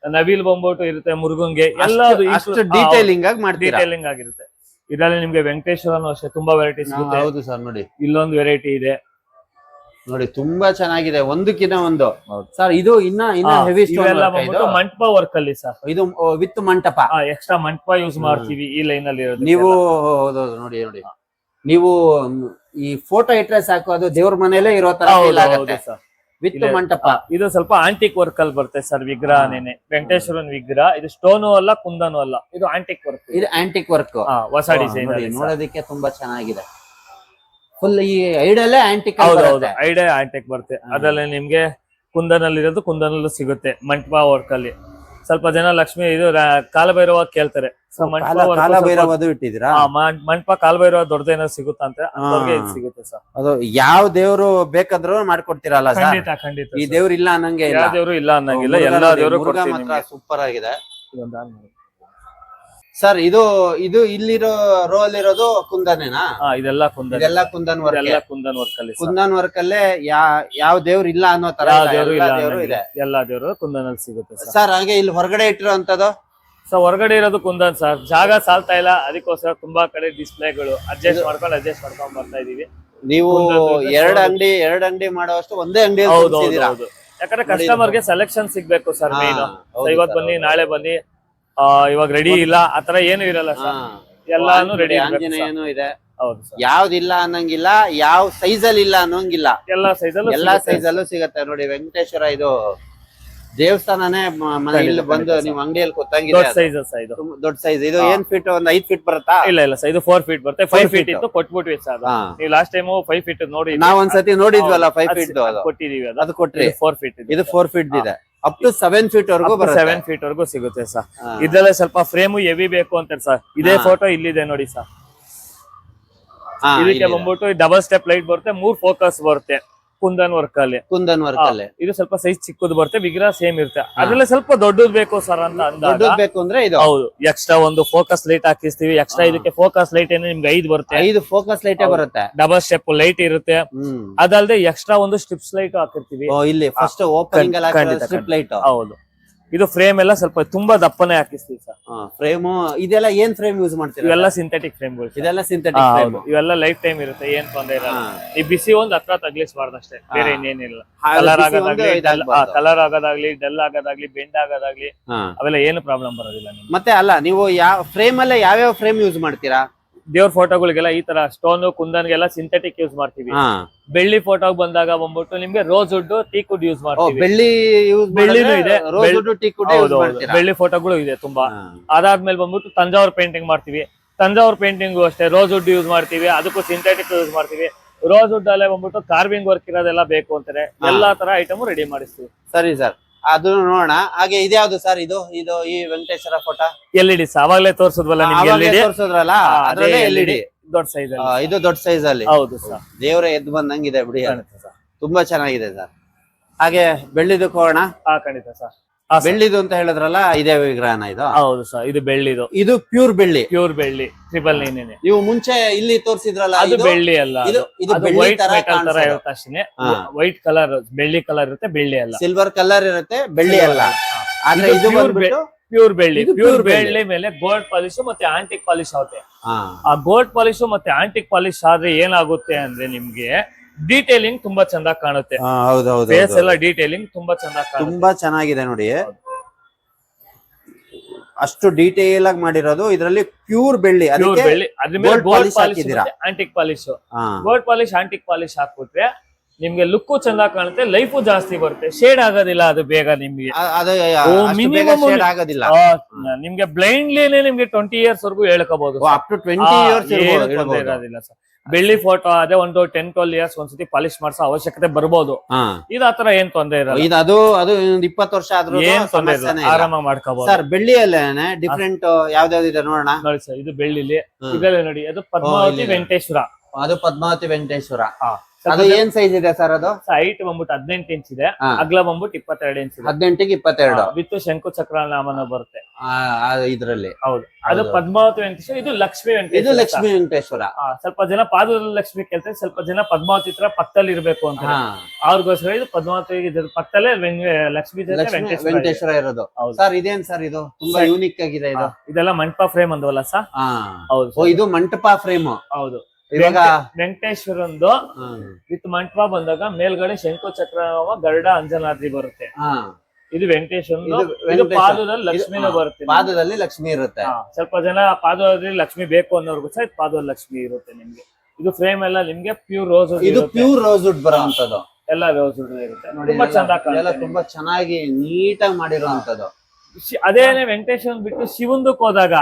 ನವಿಲ್ ಬಂದ್ಬಿಟ್ಟು ಇರುತ್ತೆ. ಮುರುಗನ್ಗೆ ಎಲ್ಲ ಡೀಟೇಲಿಂಗ್ ಆಗಿ ಮಾಡ್ತೀರಾ? ಡೀಟೇಲಿಂಗ್ ಆಗಿರುತ್ತೆ. ಇದರಲ್ಲಿ ನಿಮ್ಗೆ ವೆಂಕಟೇಶ್ವರನು ಅಷ್ಟೇ ತುಂಬಾ ವೆರೈಟಿ ಸಿಗುತ್ತೆ. ಹೌದು ಸರ್ ನೋಡಿ, ಇಲ್ಲೊಂದು ವೆರೈಟಿ ಇದೆ ನೋಡಿ, ತುಂಬಾ ಚೆನ್ನಾಗಿದೆ. ಒಂದಕ್ಕಿಂತ ಒಂದು ಸರ್. ಇದು ಇನ್ನ ಹೆವಿ ಮಂಟಪ ವರ್ಕ್ ಅಲ್ಲಿ ಸರ್. ಇದು ವಿತ್ ಮಂಟಪ, ಎಕ್ಸ್ಟ್ರಾ ಮಂಟಪ ಯೂಸ್ ಮಾಡ್ತೀವಿ ಈ ಲೈನ್ ಅಲ್ಲಿ ಇರೋದು. ನೀವು ನೋಡಿ ನೀವು ಈ ಫೋಟೋ ಇಟ್ರೆ ಸಾಕು, ಅದು ದೇವ್ರ ಮನೇಲೆ ಇರೋ ತರ ವಿತ್ ಮಂಟಪ. ಇದು ಸ್ವಲ್ಪ ಆಂಟಿಕ್ ವರ್ಕ್ ಅಲ್ಲಿ ಬರುತ್ತೆ ಸರ್. ವಿಗ್ರಹನೇನೆ ವೆಂಕಟೇಶ್ವರನ್ ವಿಗ್ರಹ. ಇದು ಸ್ಟೋನು ಅಲ್ಲ, ಕುಂದನು ಅಲ್ಲ, ಇದು ಆಂಟಿಕ್ ವರ್ಕ್. ಇದು ಆಂಟಿಕ್ ವರ್ಕ್, ಹೊಸ ಡಿಸೈನ್. ನೋಡೋದಕ್ಕೆ ತುಂಬಾ ಚೆನ್ನಾಗಿದೆ. ಫುಲ್ ಈ ಐಡಲ್ಲೇ ಆಂಟಿಕ್. ಐಡಿಯಾ ಆಂಟಿಕ್ ಬರುತ್ತೆ. ಅದರಲ್ಲಿ ನಿಮ್ಗೆ ಕುಂದನಲ್ಲಿ ಇರೋದು ಕುಂದನಲ್ಲೂ ಸಿಗುತ್ತೆ. ಮಂಟಪ ವರ್ಕ್ ಅಲ್ಲಿ ಸ್ವಲ್ಪ ಜನ ಲಕ್ಷ್ಮಿ ಇದು ಕಾಲಭೈರವ ಕೇಳ್ತಾರೆ. ಮಂಟಪ ಕಾಲಭೈರವ ದೊಡ್ಡದೇನೋ ಸಿಗುತ್ತಂತೆ, ಸಿಗುತ್ತೆ ಸರ್. ಅದು ಯಾವ ದೇವ್ರು ಬೇಕಾದ್ರೂ ಮಾಡ್ಕೊಡ್ತೀರಲ್ಲ? ಖಂಡಿತ ಖಂಡಿತ. ಈ ದೇವ್ರು ಇಲ್ಲ ಅನ್ನಂಗೆ ಯಾವ ದೇವ್ರು ಇಲ್ಲ ಅನ್ನಂಗಿಲ್ಲ, ಎಲ್ಲಾ ದೇವ್ರು ಸೂಪರ್ ಆಗಿದೆ ಸರ್. ಇದು ಇಲ್ಲಿರೋ ರೋ ಅಲ್ಲಿರೋದು ಕುಂದನೇನಾ? ಇದೆಲ್ಲ ಕುಂದನ್. ಇದೆಲ್ಲ ಕುಂದನ್ ವರ್ಕ್. ಎಲ್ಲ ಕುಂದನ್ ವರ್ಕ್ ಅಲ್ಲಿ. ಕುಂದನ್ ವರ್ಕ್ ಅಲ್ಲೇ ಯಾವ ದೇವ್ರು ಇಲ್ಲ ಅನ್ನೋ ತರ ದೇವ್ರು ಇದೆ. ಎಲ್ಲಾ ದೇವ್ರು ಕುಂದನಲ್ಲಿ ಸಿಗುತ್ತೆ ಸರ್. ಹಾಗೆ ಇಲ್ಲಿ ಹೊರಗಡೆ ಇಟ್ಟಿರೋಂಥದ್ದು ಸರ್, ಹೊರಗಡೆ ಇರೋದು ಕುಂದನ್ ಸರ್. ಜಾಗ ಸಾಲ್ತಾ ಇಲ್ಲ, ಅದಕ್ಕೋಸ್ಕರ ತುಂಬಾ ಕಡೆ ಡಿಸ್ಪ್ಲೇಗಳು ಅಡ್ಜಸ್ಟ್ ಮಾಡ್ಕೊಂಡು ಬರ್ತಾ ಇದೀವಿ. ನೀವು ಎರಡು ಅಂಗಡಿ ಮಾಡೋವಷ್ಟು ಒಂದೇ ಅಂಗಡಿ. ಹೌದು, ಯಾಕಂದ್ರೆ ಕಸ್ಟಮರ್ ಗೆ ಸೆಲೆಕ್ಷನ್ ಸಿಗ್ಬೇಕು ಸರ್. ಮೇನ್ ಇವತ್ ಬನ್ನಿ ನಾಳೆ ಬನ್ನಿ ಇವಾಗ ರೆಡಿ ಇಲ್ಲ ಆತರ ಏನು ಇರಲ್ಲ ಸರ್. ಎಲ್ಲಾನು ರೆಡಿ ಇದೆ. ಹೌದು, ಯಾವ್ದಿಲ್ಲ ಅನ್ನಂಗಿಲ್ಲ, ಯಾವ ಸೈಜ್ ಅಲ್ಲಿ ಇಲ್ಲ ಅನ್ನೋಂಗಿಲ್ಲ. ಎಲ್ಲಾ ಸೈಜ್ ಅಲ್ಲೂ ಸಿಗತ್ತೆ ನೋಡಿ. ವೆಂಕಟೇಶ್ವರ ಇದು ದೇವಸ್ಥಾನನೇ ಮನೆಯಲ್ಲಿ ಬಂದು ನಿಮ್ ಅಂಗಡಿಯಲ್ಲಿ ಗೊತ್ತಂಗಿದೆ. ದೊಡ್ಡ ಸೈಜ್. ಇದು ಏನ್ ಫೀಟ್? ಒಂದ್ 5 ಫೀಟ್ ಬರುತ್ತಾ? ಇಲ್ಲ ಸರ್, ಇದು 4 ಫೀಟ್ ಬರುತ್ತೆ. 5 ಫೀಟ್ ಇತ್ತು, ಕೊಟ್ಬಿಟ್ವಿ ಸರ್. ನೀವು ಲಾಸ್ಟ್ ಟೈಮ್ 5 ಫೀಟ್ ನೋಡಿ. ನಾವ್ ಒಂದ್ಸತಿ ನೋಡಿದ್ವಲ್ಲ 5 ಫೀಟ್ ಕೊಟ್ಟಿದೀವಿ. ಅದು ಕೊಟ್ರಿ. 4 ಫೀಟ್. ಇದು 4 ಫೀಟ್ ಇದೆ. ಅಪ್ ಟು 7 ಫೀಟ್ ವರ್ಗು 7 ಫೀಟ್ ವರ್ಗು ಸಿಗುತ್ತೆ ಸರ್. ಇದ್ರಲ್ಲೇ ಸ್ವಲ್ಪ ಫ್ರೇಮು ಹೆವಿ ಬೇಕು ಅಂತಾರೆ ಸರ್. ಇದೇ ಫೋಟೋ ಇಲ್ಲಿದೆ ನೋಡಿ ಸರ್. ಇದಕ್ಕೆ ಬಂದ್ಬಿಟ್ಟು ಡಬಲ್ ಸ್ಟೆಪ್ ಲೈಟ್ ಬರುತ್ತೆ, 3 ಫೋಕಸ್ ಬರುತ್ತೆ ಕುಂದನ್ ವರ್ಕ್ ಅಲ್ಲಿ. ಇದು ಸ್ವಲ್ಪ ಸೈಜ್ ಚಿಕ್ಕದು ಬರುತ್ತೆ, ವಿಗ್ರಹ ಸೇಮ್ ಇರುತ್ತೆ. ಅದ್ರಲ್ಲಿ ಸ್ವಲ್ಪ ದೊಡ್ಡದು ಬೇಕು ಸರ್ ಅಂತ ಅಂದಾಗ ಬೇಕು ಅಂದ್ರೆ ಇದು ಹೌದು, ಎಕ್ಸ್ಟ್ರಾ ಒಂದು ಫೋಕಸ್ ಲೈಟ್ ಹಾಕಿಸ್ತೀವಿ. ಎಕ್ಸ್ಟ್ರಾ ಇದಕ್ಕೆ ಫೋಕಸ್ ಲೈಟ್ ಏನು ನಿಮ್ಗೆ 5 ಬರುತ್ತೆ. 5 ಫೋಕಸ್ ಲೈಟ್ ಬರುತ್ತೆ. ಡಬಲ್ ಸ್ಟೆಪ್ ಲೈಟ್ ಇರುತ್ತೆ. ಅದಲ್ಲದೆ ಎಕ್ಸ್ಟ್ರಾ ಒಂದು ಸ್ಟ್ರಿಪ್ಸ್ ಲೈಟ್ ಹಾಕಿರ್ತೀವಿ ಇಲ್ಲಿ ಫಸ್ಟ್ ಓಪನಿಂಗ್ ಸ್ಟ್ರಿಪ್ ಲೈಟ್. ಹೌದು, ಇದು ಫ್ರೇಮ್ ಎಲ್ಲ ಸ್ವಲ್ಪ ತುಂಬಾ ದಪ್ಪನೆ ಹಾಕಿಸ್ತೀವಿ ಸರ್. ಫ್ರೇಮ್ ಇದೆಲ್ಲ ಏನ್ ಫ್ರೇಮ್ ಯೂಸ್ ಮಾಡ್ತೀವಿ? ಇವೆಲ್ಲ ಸಿಂಥೆಟಿಕ್ ಫ್ರೇಮ್ಗಳು. ಇದೆಲ್ಲ ಸಿಂಥೆಟಿಕ್ ಫ್ರೇಮ್. ಇವೆಲ್ಲ ಲೈಫ್ ಟೈಮ್ ಇರುತ್ತೆ, ಏನ್ ತೊಂದರೆ ಇಲ್ಲ. ಈ ಬಿಸಿ ಒಂದ್ ಹತ್ರ ತಗ್ಲಿಸಬಾರ್ದಷ್ಟೇ, ಬೇರೆ ಇನ್ನೇನಿಲ್ಲ. ಕಲರ್ ಆಗೋದಾಗ್ಲಿ ಡಲ್ ಆಗೋದಾಗ್ಲಿ ಬೆಂಡ್ ಆಗೋದಾಗ್ಲಿ ಅವೆಲ್ಲ ಏನು ಪ್ರಾಬ್ಲಮ್ ಬರೋದಿಲ್ಲ. ಮತ್ತೆ ಅಲ್ಲ, ನೀವು ಯಾವ ಫ್ರೇಮ್ ಅಲ್ಲೇ ಯಾವ್ಯಾವ ಫ್ರೇಮ್ ಯೂಸ್ ಮಾಡ್ತೀರಾ? ದೇವ್ರ ಫೋಟೋಗಳಿಗೆಲ್ಲ ಈ ತರ ಸ್ಟೋನ್ ಕುಂದನ್ಗೆಲ್ಲ ಸಿಂಥೆಟಿಕ್ ಯೂಸ್ ಮಾಡ್ತೀವಿ. ಬೆಳ್ಳಿ ಫೋಟೋ ಬಂದಾಗ ಬಂದ್ಬಿಟ್ಟು ನಿಮ್ಗೆ rosewood, teak wood use ಮಾಡ್ತೀವಿ. ಬೆಳ್ಳಿನೂ ಇದೆ, ಬೆಳ್ಳಿ ಫೋಟೋಗಳು ಇದೆ ತುಂಬಾ. ಅದಾದ್ಮೇಲೆ ಬಂದ್ಬಿಟ್ಟು ತಂಜಾವೂರ್ ಪೇಂಟಿಂಗ್ ಮಾಡ್ತೀವಿ. ತಂಜಾವೂರ್ ಪೇಂಟಿಂಗು ಅಷ್ಟೇ ರೋಸ್ ವುಡ್ ಯೂಸ್ ಮಾಡ್ತೀವಿ, ಅದಕ್ಕೂ ಸಿಂಥೆಟಿಕ್ ಯೂಸ್ ಮಾಡ್ತೀವಿ. ರೋಸ್ ವುಡ್ ಅಲ್ಲೇ ಬಂದ್ಬಿಟ್ಟು ಕಾರ್ವಿಂಗ್ ವರ್ಕ್ ಇರೋದೆಲ್ಲ ಬೇಕು ಅಂತಾರೆ. ಎಲ್ಲಾ ತರ ಐಟಮ್ ರೆಡಿ ಮಾಡಿಸ್ತೀವಿ. ಸರಿ ಸರ್. ಅದು ನೋಡೋಣ. ಹಾಗೆ ಇದ್ಯಾವ್ದು ಸರ್ ಇದು ಇದು ಈ ವೆಂಕಟೇಶ್ವರ ಫೋಟೋ LED ಅವಾಗ್ಲೇ ತೋರ್ಸದ್ವಲ್ಲ ನಿಮ್ಗೆ LED ತೋರ್ಸೋದ್ರಲ್ಲ ಅದ್ರಲ್ಲೇ LED ದೊಡ್ಡ ಸೈಜ್ ಇದು ದೊಡ್ಡ ಸೈಜ್ ಅಲ್ಲಿ. ಹೌದು ಸರ್, ದೇವ್ರೆ ಎದ್ದು ಬಂದಂಗಿದೆ ಬಿಡಿ, ಖಂಡಿತ ಸರ್. ತುಂಬಾ ಚೆನ್ನಾಗಿದೆ ಸರ್. ಹಾಗೆ ಬೆಳ್ಳಿದು ಹೋಗೋಣ. ಖಂಡಿತ ಸರ್. ಬೆಳ್ಳಿದು ಅಂತ ಹೇಳಿದ್ರಲ್ಲ ಇದೇ ವಿಗ್ರಹನ ಇದು? ಹೌದು ಸರ್, ಇದು ಬೆಳ್ಳಿದು. ಇದು ಪ್ಯೂರ್ ಬೆಳ್ಳಿ, ಪ್ಯೂರ್ ಬೆಳ್ಳಿ 999. ನೀವು ಮುಂಚೆ ಇಲ್ಲಿ ತೋರಿಸಿದ್ರಲ್ಲ ಅದು ಬೆಳ್ಳಿ ಅಲ್ಲ, ಇದು ಬೆಳ್ಳಿ ವೈಟ್ ತರ ಮೆಟಲ್ ತರ ಇರುತ್ತೆ ಅಷ್ಟೇ. ವೈಟ್ ಕಲರ್ ಬೆಳ್ಳಿ ಕಲರ್ ಇರುತ್ತೆ, ಬೆಳ್ಳಿ ಅಲ್ಲ. ಸಿಲ್ವರ್ ಕಲರ್ ಇರುತ್ತೆ, ಬೆಳ್ಳಿ ಅಲ್ಲ. ಆದ್ರೆ ಇದು ಬಂದ್ಬಿಟ್ಟು ಪ್ಯೂರ್ ಬೆಳ್ಳಿ. ಪ್ಯೂರ್ ಬೆಳ್ಳಿ ಮೇಲೆ ಗೋಲ್ಡ್ ಪಾಲಿಶ್ ಮತ್ತೆ ಆಂಟಿಕ್ ಪಾಲಿಶ್ ಆಗುತ್ತೆ. ಆ ಗೋಲ್ಡ್ ಪಾಲಿಶ್ ಮತ್ತೆ ಆಂಟಿಕ್ ಪಾಲಿಶ್ ಆದ್ರೆ ಏನಾಗುತ್ತೆ ಅಂದ್ರೆ ನಿಮ್ಗೆ ಡೀಟೇಲಿಂಗ್ ತುಂಬಾ ಚಂದ ಕಾಣುತ್ತೆ. ಫೇಸ್ ಎಲ್ಲ ಡೀಟೇಲಿಂಗ್ ತುಂಬಾ ಚಂದ ಕಾಣುತ್ತೆ. ತುಂಬಾ ಚೆನ್ನಾಗಿದೆ ನೋಡಿ, ಅಷ್ಟು ಡೀಟೇಲ್ ಆಗಿ ಮಾಡಿರೋದು. ಇದರಲ್ಲಿ ಪ್ಯೂರ್ ಬೆಳ್ಳಿ, ಪ್ಯೂರ್ ಬೆಳ್ಳಿ. ಅದ್ರ ಮೇಲೆ gold polish antique polish, gold polish antique polish ಹಾಕ್ಬಿಟ್ರೆ ನಿಮ್ಗೆ ಲುಕ್ ಚಂದ ಕಾಣುತ್ತೆ, ಲೈಫು ಜಾಸ್ತಿ ಬರುತ್ತೆ, ಶೇಡ್ ಆಗೋದಿಲ್ಲ ಅದು ಬೇಗ ನಿಮ್ಗೆ. ಮಿನಿಮಮ್ ಆಗೋದಿಲ್ಲ ನಿಮ್ಗೆ ಬ್ಲೈಂಡ್ಲಿನೇ ನಿಮ್ಗೆ 20 years ವರ್ಗು ಹೇಳ್ಕೋಬಹುದು. ಅಪ್ ಟು 20 years ಇರೋದಿಲ್ಲ ಸರ್. ಬೆಳ್ಳಿ ಫೋಟೋ ಅದೇ ಒಂದು 10-12 years ಒಂದ್ಸತಿ ಪಾಲಿಶ್ ಮಾಡಿಸೋ ಅವಶ್ಯಕತೆ ಬರ್ಬೋದು. ಇದು ಆತರ ಏನ್ ತೊಂದ್ರೆ ಇರಲ್ಲ. ಅದು 20 ವರ್ಷ ಆದ್ರೂ ಏನ್ ತೊಂದ್ರೆ ಇಲ್ಲ, ಆರಾಮ ಮಾಡ್ಕೋಬಹುದು ಸರ್. ಬೆಳ್ಳಿಯಲ್ಲೇನೆ ಡಿಫ್ರೆಂಟ್ ಯಾವ್ದಾವ್ದಿದೆ ನೋಡೋಣ. ನೋಡಿ ಸರ್, ಇದು ಬೆಳ್ಳಿಲಿ ಇದೆಲ್ಲ ನೋಡಿ, ಅದು ಪದ್ಮಾವತಿ ವೆಂಕಟೇಶ್ವರ. ಅದು ಪದ್ಮಾವತಿ ವೆಂಕಟೇಶ್ವರ. ಅದು ಏನ್ ಸೈಜ್ ಇದೆ ಸರ್? ಅದು ಹೈಟ್ ಬಂದ್ಬಿಟ್ಟು 18 ಇಂಚ್ ಇದೆ, ಅಗಲ ಬಂದ್ಬಿಟ್ಟು 22 ಇಂಚ್ ಇದೆ. 18ಗೆ 22 ವಿತ್ ಶಂಕು ಚಕ್ರ ನಾಮನ ಬರುತ್ತೆ ಇದ್ರಲ್ಲಿ. ಹೌದು, ಅದು ಪದ್ಮಾವತಿ ವೆಂಕಟೇಶ್ವರ. ಇದು ಲಕ್ಷ್ಮೀ ವೆಂಕಟೇಶ್ವರ. ಇದು ಲಕ್ಷ್ಮೀ ವೆಂಕಟೇಶ್ವರ. ಸ್ವಲ್ಪ ಜನ ಪಾದದಲ್ಲಿ ಲಕ್ಷ್ಮಿ ಕೇಳ್ತಾರೆ, ಸ್ವಲ್ಪ ಜನ ಪದ್ಮಾವತಿ ತರ ಪಕ್ಕದಲ್ಲಿ ಇರ್ಬೇಕು ಅಂತ ಅವ್ರಿಗೋಸ್ಕರ ಇದು ಪದ್ಮಾವತಿ ಪಕ್ಕದಲ್ಲೇ ಲಕ್ಷ್ಮೀ ವೆಂಕಟೇಶ್ವರ ಇರೋದು. ಸರ್ ಇದೇನ್ ಸರ್? ಇದು ತುಂಬಾ ಯೂನಿಕ್ ಆಗಿದೆ. ಇದು ಇದೆಲ್ಲ ಮಂಟಪ ಫ್ರೇಮ್ ಅಂದವಲ್ಲ ಸರ್? ಹೌದು, ಇದು ಮಂಟಪ ಫ್ರೇಮ್. ಹೌದು. ಇವಾಗ ವೆಂಕಟೇಶ್ವರಂದು ವಿತ್ ಮಂಟಪ ಬಂದಾಗ ಮೇಲ್ಗಡೆ ಶಂಕು ಚಕ್ರ ಗರುಡ ಅಂಜನಾದ್ರಿ ಬರುತ್ತೆ. ಇದು ವೆಂಕಟೇಶ್ವರ. ಇದು ಪಾದದಲ್ಲಿ ಲಕ್ಷ್ಮಿನೂ ಬರುತ್ತೆ, ಪಾದದಲ್ಲಿ ಲಕ್ಷ್ಮಿ ಇರುತ್ತೆ. ಸ್ವಲ್ಪ ಜನ ಪಾದದಲ್ಲಿ ಲಕ್ಷ್ಮಿ ಬೇಕು ಅನ್ನೋರ್ಗು ಸಹ ಪಾದದಲ್ಲಿ ಲಕ್ಷ್ಮಿ ಇರುತ್ತೆ ನಿಮ್ಗೆ. ಇದು ಫ್ರೇಮ್ ಎಲ್ಲ ನಿಮ್ಗೆ ಪ್ಯೂರ್ ರೋಸ್, ಇದು ಪ್ಯೂರ್ ರೋಸ್ ವುಡ್ ಬರುವಂತದ್ದು. ಎಲ್ಲ ರೋಸ್ ವುಡ್ ಇರುತ್ತೆ, ತುಂಬಾ ಚಂದ ಕಾಣುತ್ತೆ, ತುಂಬಾ ಚೆನ್ನಾಗಿ ನೀಟಾಗಿ ಮಾಡಿರುವಂತದ್ದು. ಅದೇನೆ ವೆಂಕಟೇಶ್ವರನ್ ಬಿಟ್ಟು ಶಿವಂದಕ್ಕೆ ಹೋದಾಗ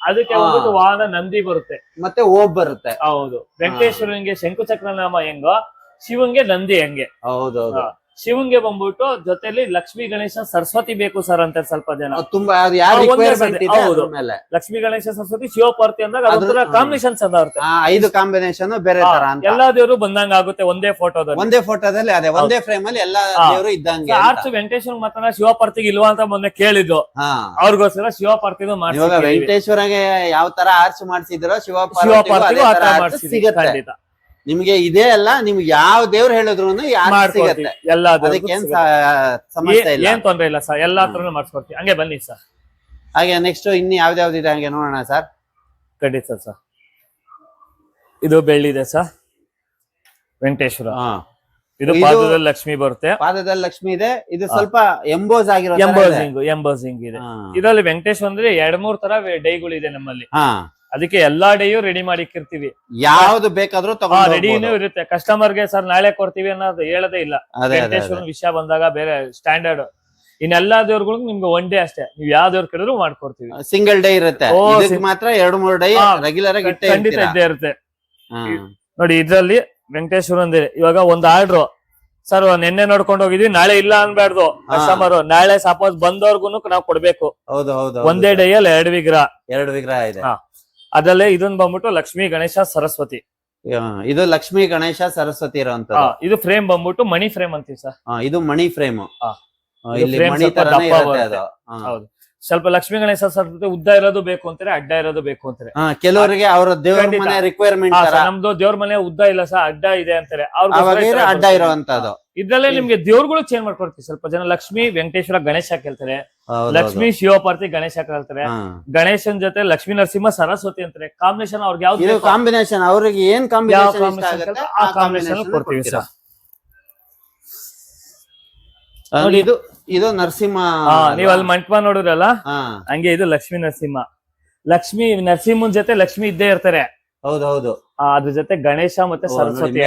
ಅದಕ್ಕೆ ಹೋಗ್ಬಿಟ್ಟು ವಾಹನ ನಂದಿ ಬರುತ್ತೆ, ಮತ್ತೆ ಓಬ್ ಬರುತ್ತೆ. ಹೌದು, ವೆಂಕಟೇಶ್ವರನಿಗೆ ಶಂಕುಚಕ್ರ ನಾಮ ಹೆಂಗೋ ಶಿವಂಗೆ ನಂದಿ ಹೆಂಗೆ. ಹೌದೌದು. ಶಿವಂಗೆ ಬಂದ್ಬಿಟ್ಟು ಜೊತೆಲಿ ಲಕ್ಷ್ಮೀ ಗಣೇಶ ಸರಸ್ವತಿ ಬೇಕು ಸರ್ ಅಂತ ಸ್ವಲ್ಪ ಜನ. ತುಂಬಾ ಲಕ್ಷ್ಮೀ ಗಣೇಶ ಸರಸ್ವತಿ ಶಿವಪಾರ್ವತಿ ಅಂದಾಗ ಅದರ ಕಾಂಬಿನೇಷನ್ ಚಂದ ಇರುತ್ತೆ. 5 ಕಾಂಬಿನೇಷನ್ ಬೇರೆ ತರ ಅಂತ ಎಲ್ಲಾ ದೇವರು ಬಂದಂಗ ಆಗುತ್ತೆ ಒಂದೇ ಫೋಟೋದಲ್ಲಿ. ಅದೇ ಒಂದೇ ಫ್ರೇಮ್ ಅಲ್ಲಿ ಎಲ್ಲಾ ದೇವರು ಇದ್ದಂಗೆ. ಆರ್ಚ್ ವೆಂಕಟೇಶ್ವರ ಮಾತ್ರ ಶಿವಪಾರ್ವತಿಗೆ ಇಲ್ವಾ ಅಂತ ಮೊನ್ನೆ ಕೇಳಿದ್ದು, ಅವ್ರಿಗೋಸ್ಕರ ಶಿವಪಾರ್ವತಿಗೂ ಮಾಡಿ. ಇವಾಗ ವೆಂಕಟೇಶ್ವರಗೆ ಯಾವ ತರ ಆರ್ಚ್ ಮಾಡಿಸಿದ್ರು ಶಿವಪಾರ್ವತಿ ಸಿಗುತ್ತೆ ನಿಮ್ಗೆ. ಇದೇ ಅಲ್ಲ, ನಿಮ್ಗೆ ಯಾವ ದೇವ್ರು ಹೇಳಿದ್ರು ಸಿಗತ್ತೆ, ಅದಕ್ಕೇನ್ ಸಮಸ್ಯೆ ಇಲ್ಲ, ಏನ್ ತೊಂದ್ರೆ ಇಲ್ಲ ಸರ್. ಎಲ್ಲಾ ತರನು ಮಾಡಿಸ್ಕೊಡ್ತೀವಿ, ಹಂಗೆ ಬನ್ನಿ ಸರ್. ಹಾಗೆ ನೆಕ್ಸ್ಟ್ ಇನ್ನು ಯಾವ್ದಾವ್ದಿದೆ ಹಂಗೆ ನೋಡೋಣ ಸರ್. ಖಂಡಿತ ಸರ್. ಇದು ಬೆಳ್ಳಿದೆ ಸರ್, ವೆಂಕಟೇಶ್ವರ. ಇದು ಪಾದದಲ್ಲಿ ಲಕ್ಷ್ಮಿ ಬರುತ್ತೆ, ಪಾದದಲ್ಲಿ ಲಕ್ಷ್ಮಿ ಇದೆ. ಇದು ಸ್ವಲ್ಪ ಎಂಬೋಸ್ ಆಗಿರೋ ಎಂಬೋಸಿಂಗ್ ಇದೆ. ಇದರಲ್ಲಿ ವೆಂಕಟೇಶ್ವರ ಅಂದ್ರೆ 2-3 ತರ ಡೈಗಳಿದೆ ನಮ್ಮಲ್ಲಿ. ಅದಕ್ಕೆ ಎಲ್ಲಾ ಡೇಯು ರೆಡಿ ಮಾಡಿ ಇಕ್ಕಿರ್ತೀವಿ, ಯಾವ್ದು ಬೇಕಾದ್ರೂ ರೆಡಿನೂ ಇರುತ್ತೆ. ಕಸ್ಟಮರ್ಗೆ ಸರ್ ನಾಳೆ ಕೊಡ್ತೀವಿ ಅನ್ನೋದು ಹೇಳದೇ ಇಲ್ಲ. ವೆಂಕಟೇಶ್ವರನ ವಿಷಯ ಬಂದಾಗ ಬೇರೆ ಸ್ಟ್ಯಾಂಡರ್ಡ್. ಇನ್ನೆಲ್ಲಾ ದೇವ್ರಗಳು ನಿಮ್ಗೆ 1 ಡೇ ಅಷ್ಟೇ, ನೀವ್ ಯಾವ ದೇವ್ರ ಕೇಳಿದ್ರು ಮಾಡ್ಕೊಡ್ತೀವಿ. ಸಿಂಗಲ್ ಡೇ ಇರುತ್ತೆ, ಮಾತ್ರ 2-3 ಡೇ ರೆಗ್ಯುಲರ್ ಆಗಿ ಖಂಡಿತ ಇದ್ದೇ ಇರುತ್ತೆ. ನೋಡಿ ಇದ್ರಲ್ಲಿ ವೆಂಕಟೇಶ್ವರ ಅಂದ್ರೆ ಇವಾಗ ಒಂದ್ ಆರ್ಡ್ರು ಸರ್ ನಿನ್ನೆ ನೋಡ್ಕೊಂಡು ಹೋಗಿದ್ವಿ, ನಾಳೆ ಇಲ್ಲ ಅನ್ಬಾರ್ದು ಕಸ್ಟಮರ್. ನಾಳೆ ಸಪೋಸ್ ಬಂದವ್ರಿಗೂ ನಾವು ಕೊಡ್ಬೇಕು. ಒಂದೇ ಡೇಯಲ್ಲಿ 2 ವಿಗ್ರಹ ಇದೆ. ಅದಲ್ಲೇ ಇದನ್ ಬಂದ್ಬಿಟ್ಟು ಲಕ್ಷ್ಮೀ ಗಣೇಶ ಸರಸ್ವತಿ. ಇದು ಲಕ್ಷ್ಮೀ ಗಣೇಶ ಸರಸ್ವತಿ ಇರೋಂತ. ಇದು ಫ್ರೇಮ್ ಬಂದ್ಬಿಟ್ಟು ಮಣಿ ಫ್ರೇಮ್ ಅಂತೀವಿ ಸರ್. ಇದು ಮಣಿ ಫ್ರೇಮ್. ಹೌದು, ಸ್ವಲ್ಪ ಲಕ್ಷ್ಮೀ ಗಣೇಶ ಸರಸ್ವತಿ ಉದ್ದ ಇರೋದು ಬೇಕು ಅಂತಾರೆ, ಅಡ್ಡ ಇರೋದು ಬೇಕು ಅಂತಾರೆ. ಕೆಲವರಿಗೆ ಅವರ ದೇವ್ರ ಮನೆ ರಿಕ್ವೈರ್ಮೆಂಟ್. ನಮ್ದು ದೇವ್ರ ಮನೆ ಉದ್ದ ಇಲ್ಲ ಸರ್, ಅಡ್ಡ ಇದೆ ಅಂತಾರೆ. ಅಡ್ಡ ಇರೋಂತದ್ದು. ಇದ್ರಲ್ಲೇ ನಿಮ್ಗೆ ದೇವ್ರುಗಳು ಚೇಂಜ್ ಮಾಡ್ಕೊಡ್ತೀವಿ. ಸ್ವಲ್ಪ ಜನ ಲಕ್ಷ್ಮೀ ವೆಂಕಟೇಶ್ವರ ಗಣೇಶ ಕೇಳ್ತಾರೆ, ಲಕ್ಷ್ಮೀ ಶಿವಪಾರ್ವತಿ ಗಣೇಶ ಕೇಳ್ತಾರೆ, ಗಣೇಶನ್ ಜೊತೆ ಲಕ್ಷ್ಮೀ ನರಸಿಂಹ ಸರಸ್ವತಿ ಅಂತಾರೆ. ಕಾಂಬಿನೇಷನ್ ಅವ್ರಿಗೆ ಯಾವ್ದು ಕಾಂಬಿನೇಷನ್, ಅವ್ರಿಗೆ ಏನ್ ಕಾಂಬಿನೇಷನ್ ಆ ಕಾಂಬಿನೇಷನ್ ಕೊಡ್ತೀವಿ ಸರ್. ಇದು ನರಸಿಂಹ. ನೀವ್ ಅಲ್ಲಿ ಮಂಟಪ ನೋಡಿದ್ರಲ್ಲ, ಹಂಗೆ ಇದು ಲಕ್ಷ್ಮೀ ನರಸಿಂಹ. ಲಕ್ಷ್ಮೀ ನರಸಿಂಹನ್ ಜೊತೆ ಲಕ್ಷ್ಮಿ ಇದ್ದೇ ಇರ್ತಾರೆ. ಹೌದೌದು. ಅದ್ರ ಜೊತೆ ಗಣೇಶ ಮತ್ತೆ ಸರಸ್ವತಿ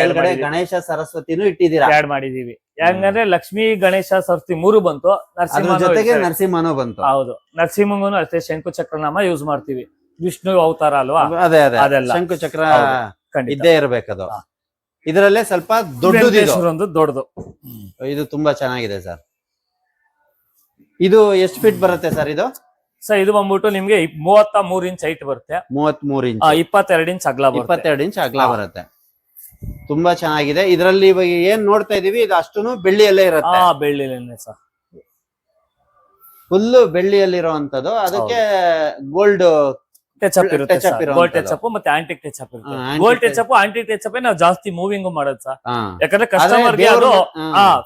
ಗಣೇಶ ಸರಸ್ವತಿನೂ ಇಟ್ಟಿದ್ದೀರಾ, ಆಡ್ ಮಾಡಿದೀವಿ. ಯಾಕಂದ್ರೆ ಲಕ್ಷ್ಮೀ ಗಣೇಶ ಸರಸ್ವತಿ 3 ಬಂತು, ನರಸಿಂಹ ಜೊತೆಗೆ ನರಸಿಂಹನೂ ಬಂತು. ಹೌದು, ನರಸಿಂಹಂಗೂ ಅಷ್ಟೇ ಶಂಕು ಚಕ್ರನಾಮ ಯೂಸ್ ಮಾಡ್ತೀವಿ. ವಿಷ್ಣು ಅವತಾರ ಅಲ್ವಾ, ಅದೆಲ್ಲ ಶಂಕು ಚಕ್ರ ಇದ್ದೇ ಇರ್ಬೇಕದು. ಇದರಲ್ಲೇ ಸ್ವಲ್ಪ ದೊಡ್ಡದು, ದೊಡ್ಡದು. ಇದು ತುಂಬಾ ಚೆನ್ನಾಗಿದೆ ಸರ್. ಇದು ಎಷ್ಟು ಫೀಟ್ ಬರುತ್ತೆ ಸರ್ ಇದು? ಸರ್ ಇದು ಬಂದ್ಬಿಟ್ಟು ನಿಮ್ಗೆ 33 ಇಂಚ್ ಹೈಟ್ ಬರುತ್ತೆ, 33 ಇಂಚ್, 22 ಇಂಚ್ ಅಗಲ ಬರುತ್ತೆ, 22 ಇಂಚ್ ಅಗಲ ಬರುತ್ತೆ. ತುಂಬಾ ಚೆನ್ನಾಗಿದೆ. ಇದರಲ್ಲಿ ಇವಾಗ ಏನ್ ನೋಡ್ತಾ ಇದೀವಿ ಇದು ಅಷ್ಟುನು ಬೆಳ್ಳಿಯಲ್ಲೇ ಇರುತ್ತೆ. ಬೆಳ್ಳಿಲೇನೆ ಸರ್, ಫುಲ್ ಬೆಳ್ಳಿಯಲ್ಲಿರುವಂತದ್ದು. ಅದಕ್ಕೆ ಗೋಲ್ಡ್ ಟಚ್ ಅಪ್ ಇರುತ್ತೆ, ಗೋಲ್ಡ್ ಟಚ್ ಅಪ್ ಮತ್ತೆ ಆಂಟಿಕ್ ಟಚ್ ಅಪ್ ಇರುತ್ತೆ. Gold touch up antique touch up ನಾವು ಜಾಸ್ತಿ ಮೂವಿಂಗ್ ಮಾಡೋದು ಸರ್, ಯಾಕಂದ್ರೆ ಕಸ್ಟಮರ್ ಗೆ ಅದು